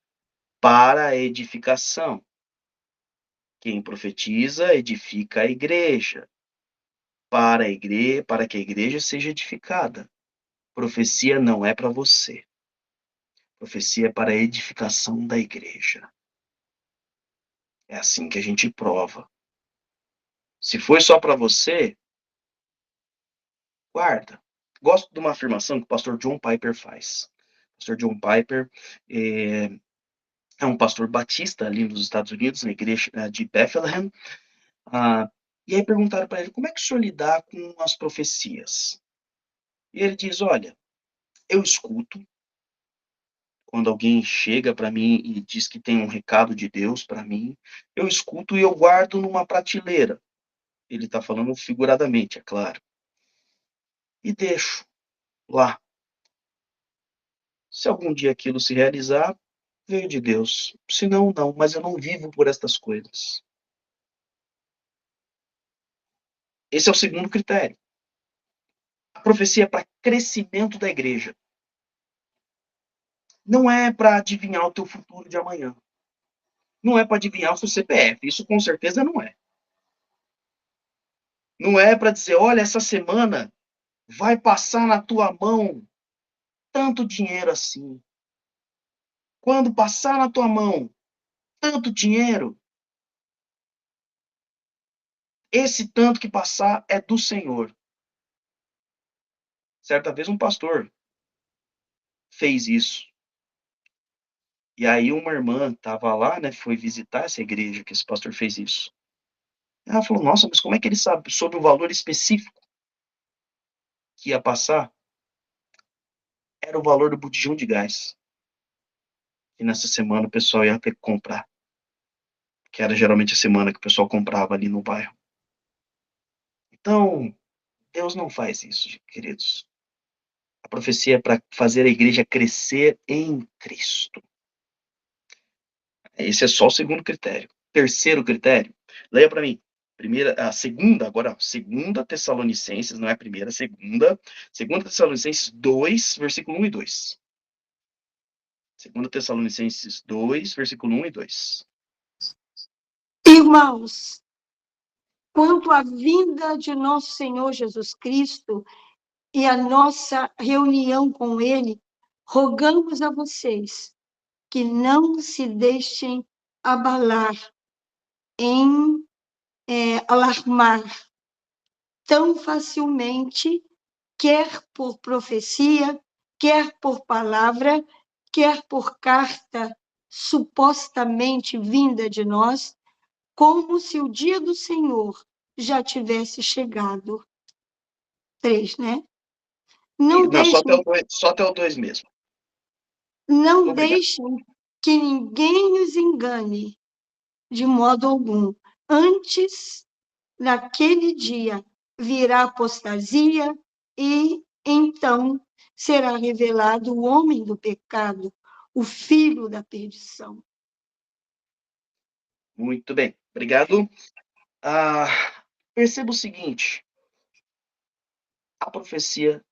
Para a edificação. Quem profetiza edifica a igreja. Para que a igreja seja edificada. Profecia não é para você. Profecia é para a edificação da igreja. É assim que a gente prova. Se foi só para você, guarda. Gosto de uma afirmação que o pastor John Piper faz. O pastor John Piper é um pastor batista ali nos Estados Unidos, na igreja de Bethlehem. E aí perguntaram para ele, como é que o senhor lidar com as profecias? E ele diz, olha, eu escuto, quando alguém chega para mim e diz que tem um recado de Deus para mim, eu escuto e eu guardo numa prateleira. Ele está falando figuradamente, é claro. E deixo lá. Se algum dia aquilo se realizar, veio de Deus. Se não, não. Mas eu não vivo por estas coisas. Esse é o segundo critério. A profecia é para crescimento da igreja. Não é para adivinhar o teu futuro de amanhã. Não é para adivinhar o seu CPF. Isso com certeza não é. Não é para dizer, olha, essa semana vai passar na tua mão tanto dinheiro assim. Quando passar na tua mão tanto dinheiro, esse tanto que passar é do Senhor. Certa vez um pastor fez isso. E aí uma irmã estava lá, né, foi visitar essa igreja que esse pastor fez isso. Ela falou, nossa, mas como é que ele sabe sobre o valor específico que ia passar? Era o valor do botijão de gás. E nessa semana o pessoal ia ter que comprar. Que era geralmente a semana que o pessoal comprava ali no bairro. Então, Deus não faz isso, queridos. A profecia é para fazer a igreja crescer em Cristo. Esse é só o segundo critério. Terceiro critério, leia para mim. A segunda, agora, segunda Tessalonicenses, não é a primeira, segunda Tessalonicenses 2, versículo 1 e 2. Segunda Tessalonicenses 2, versículo 1 e 2. Irmãos, quanto à vinda de nosso Senhor Jesus Cristo e a nossa reunião com Ele, rogamos a vocês que não se deixem abalar, alarmar tão facilmente, quer por profecia, quer por palavra, quer por carta supostamente vinda de nós, como se o dia do Senhor já tivesse chegado. 3, né? Não Não, deixem, só até o 2 mesmo. não Obrigado. deixem que ninguém os engane de modo algum. Antes, naquele dia, virá apostasia e, então, será revelado o homem do pecado, o filho da perdição. Muito bem, obrigado. Perceba o seguinte, a profecia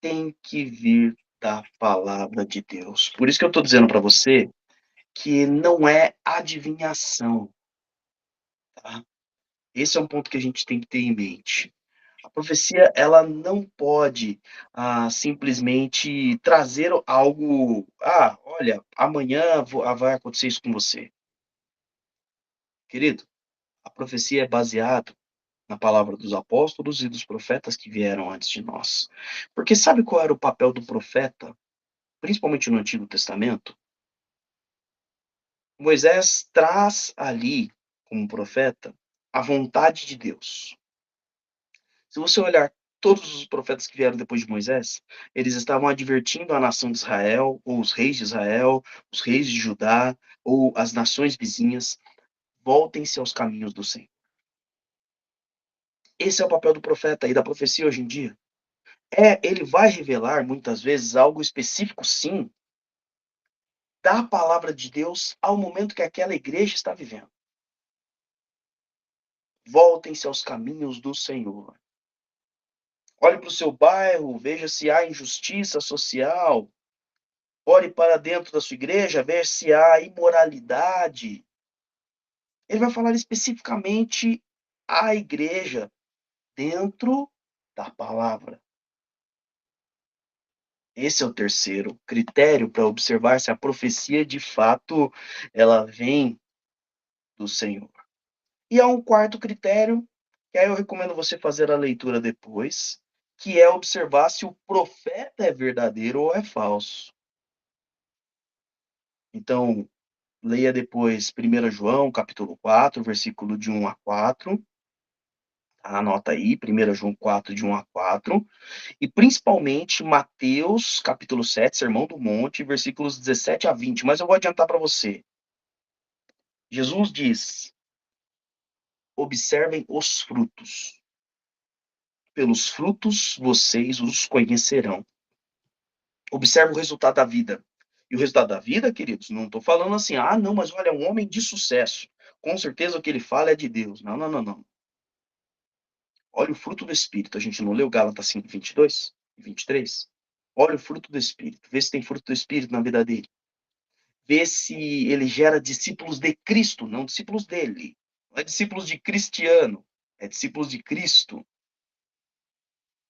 tem que vir da palavra de Deus. Por isso que eu estou dizendo para você que não é adivinhação, tá? Esse é um ponto que a gente tem que ter em mente. A profecia, ela não pode simplesmente trazer algo, olha, amanhã vai acontecer isso com você. Querido, a profecia é baseada na palavra dos apóstolos e dos profetas que vieram antes de nós. Porque sabe qual era o papel do profeta, principalmente no Antigo Testamento? Moisés traz ali, como profeta, a vontade de Deus. Se você olhar todos os profetas que vieram depois de Moisés, eles estavam advertindo a nação de Israel, ou os reis de Israel, os reis de Judá, ou as nações vizinhas, voltem-se aos caminhos do Senhor. Esse é o papel do profeta e da profecia hoje em dia. Ele vai revelar, muitas vezes, algo específico, sim, da palavra de Deus ao momento que aquela igreja está vivendo. Voltem-se aos caminhos do Senhor. Olhe para o seu bairro, veja se há injustiça social. Olhe para dentro da sua igreja, veja se há imoralidade. Ele vai falar especificamente à igreja dentro da palavra. Esse é o terceiro critério para observar se a profecia de fato ela vem do Senhor. E há um quarto critério, que aí eu recomendo você fazer a leitura depois, que é observar se o profeta é verdadeiro ou é falso. Então, leia depois 1 João, capítulo 4, versículo de 1 a 4. Tá? Anota aí, 1 João 4, de 1 a 4, e principalmente Mateus, capítulo 7, Sermão do Monte, versículos 17 a 20. Mas eu vou adiantar para você. Jesus diz: observem os frutos. Pelos frutos vocês os conhecerão. Observe o resultado da vida. E o resultado da vida, queridos, não estou falando assim, não, mas olha, é um homem de sucesso. Com certeza o que ele fala é de Deus. Não, não, não, não. Olha o fruto do Espírito. A gente não leu Gálatas 5, 22 e 23? Olha o fruto do Espírito. Vê se tem fruto do Espírito na vida dele. Vê se ele gera discípulos de Cristo, não discípulos dele. Não é discípulos de Cristiano, é discípulos de Cristo.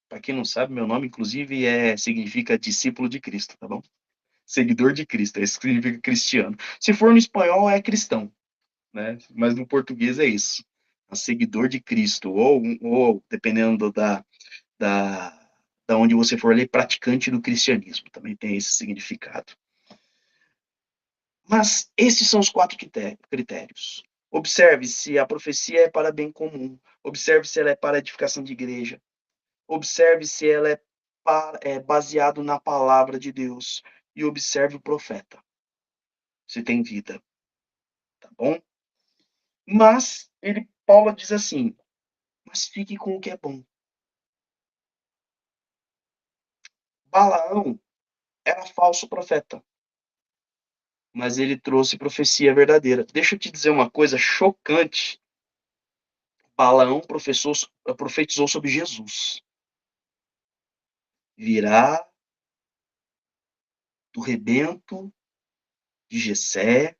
Para quem não sabe, meu nome, inclusive, significa discípulo de Cristo, tá bom? Seguidor de Cristo, é isso que significa cristiano. Se for no espanhol, é cristão, né? Mas no português é isso. É seguidor de Cristo, ou dependendo da, da onde você for ler, praticante do cristianismo. Também tem esse significado. Mas esses são os 4 critérios. Observe se a profecia é para bem comum. Observe se ela é para edificação de igreja. Observe se ela é baseado na palavra de Deus. E observe o profeta, se tem vida. Tá bom? Mas Paulo diz assim: mas fique com o que é bom. Balaão era falso profeta, mas ele trouxe profecia verdadeira. Deixa eu te dizer uma coisa chocante. Balaão profetizou sobre Jesus. Virá do rebento de Jessé,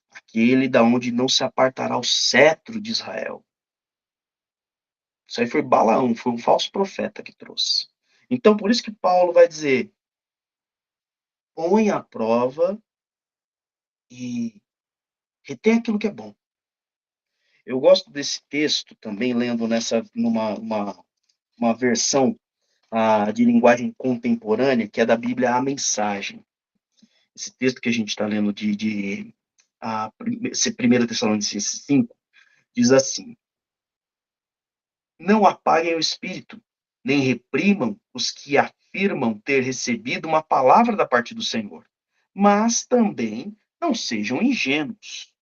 aquele da onde não se apartará o cetro de Israel. Isso aí foi Balaão, foi um falso profeta que trouxe. Então, por isso que Paulo vai dizer: põe à prova e retém aquilo que é bom. Eu gosto desse texto também, lendo numa versão de linguagem contemporânea, que é da Bíblia A Mensagem. Esse texto que a gente está lendo de 1 Tessalonicenses 5, diz assim: não apaguem o espírito, nem reprimam os que afirmam ter recebido uma palavra da parte do Senhor, mas também não sejam ingênuos.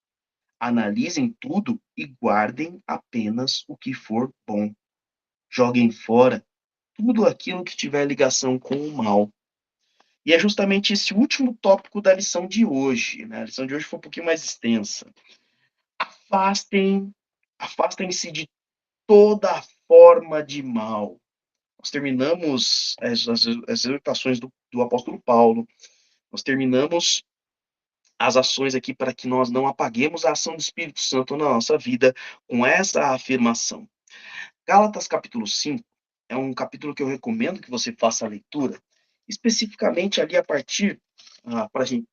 Analisem tudo e guardem apenas o que for bom. Joguem fora tudo aquilo que tiver ligação com o mal. E é justamente esse último tópico da lição de hoje, né? A lição de hoje foi um pouquinho mais extensa. Afastem-se de toda forma de mal. Nós terminamos as exortações do apóstolo Paulo, nós terminamos as ações aqui para que nós não apaguemos a ação do Espírito Santo na nossa vida com essa afirmação. Gálatas capítulo 5 é um capítulo que eu recomendo que você faça a leitura, especificamente ali a partir,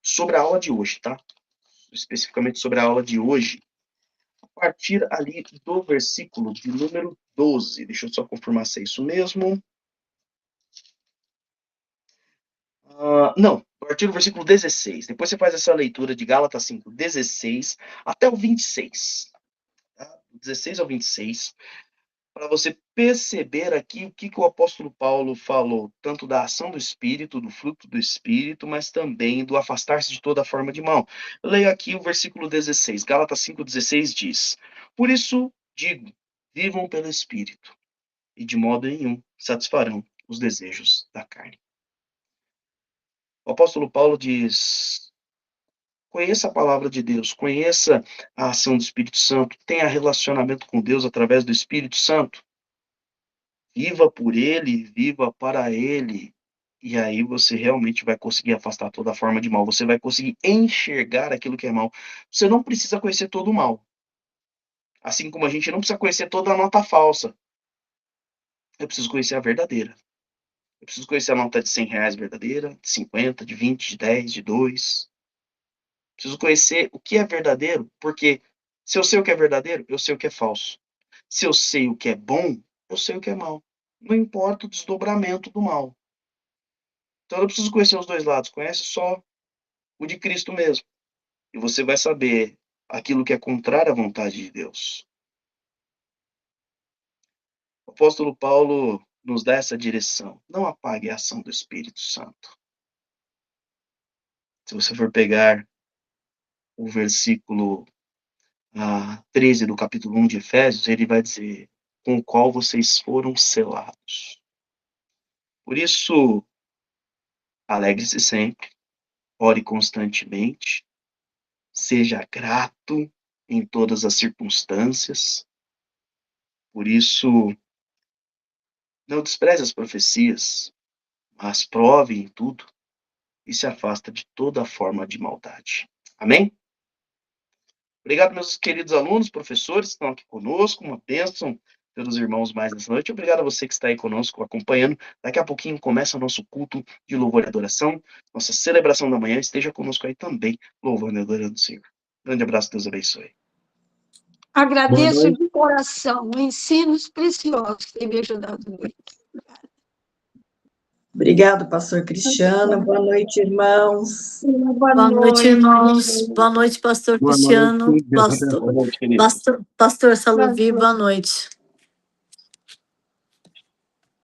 sobre a aula de hoje, tá? Especificamente sobre a aula de hoje, a partir ali do versículo de número 12. Deixa eu só confirmar se é isso mesmo. Não, a partir do versículo 16. Depois você faz essa leitura de Gálatas 5, 16 até o 26. Tá? 16 ao 26. Para você perceber aqui o que o apóstolo Paulo falou, tanto da ação do Espírito, do fruto do Espírito, mas também do afastar-se de toda forma de mal. Eu leio aqui o versículo 16, Gálatas 5,16 diz: por isso digo, vivam pelo Espírito, e de modo nenhum satisfarão os desejos da carne. O apóstolo Paulo diz: conheça a palavra de Deus, conheça a ação do Espírito Santo, tenha relacionamento com Deus através do Espírito Santo. Viva por ele, viva para ele. E aí você realmente vai conseguir afastar toda forma de mal. Você vai conseguir enxergar aquilo que é mal. Você não precisa conhecer todo o mal. Assim como a gente não precisa conhecer toda a nota falsa. Eu preciso conhecer a verdadeira. Eu preciso conhecer a nota de R$ 100 verdadeira, de 50, de 20, de 10, de 2. Preciso conhecer o que é verdadeiro, porque se eu sei o que é verdadeiro, eu sei o que é falso. Se eu sei o que é bom, eu sei o que é mal. Não importa o desdobramento do mal. Então eu não preciso conhecer os dois lados, conhece só o de Cristo mesmo. E você vai saber aquilo que é contrário à vontade de Deus. O apóstolo Paulo nos dá essa direção. Não apague a ação do Espírito Santo. Se você for pegar o versículo 13 do capítulo 1 de Efésios, ele vai dizer, com o qual vocês foram selados. Por isso, alegre-se sempre, ore constantemente, seja grato em todas as circunstâncias. Por isso, não despreze as profecias, mas prove em tudo e se afasta de toda forma de maldade. Amém? Obrigado, meus queridos alunos, professores que estão aqui conosco. Uma bênção pelos irmãos mais nessa noite. Obrigado a você que está aí conosco, acompanhando. Daqui a pouquinho começa o nosso culto de louvor e adoração, nossa celebração da manhã. Esteja conosco aí também, louvando e adorando o Senhor. Grande abraço, Deus abençoe. Agradeço de coração, ensinos preciosos que tem me ajudado muito. Obrigado, pastor Cristiano. Boa noite, irmãos. Boa noite, irmãos. Boa noite, pastor Cristiano. Boa noite, Boa noite, querido. Pastor Saluvi, boa noite.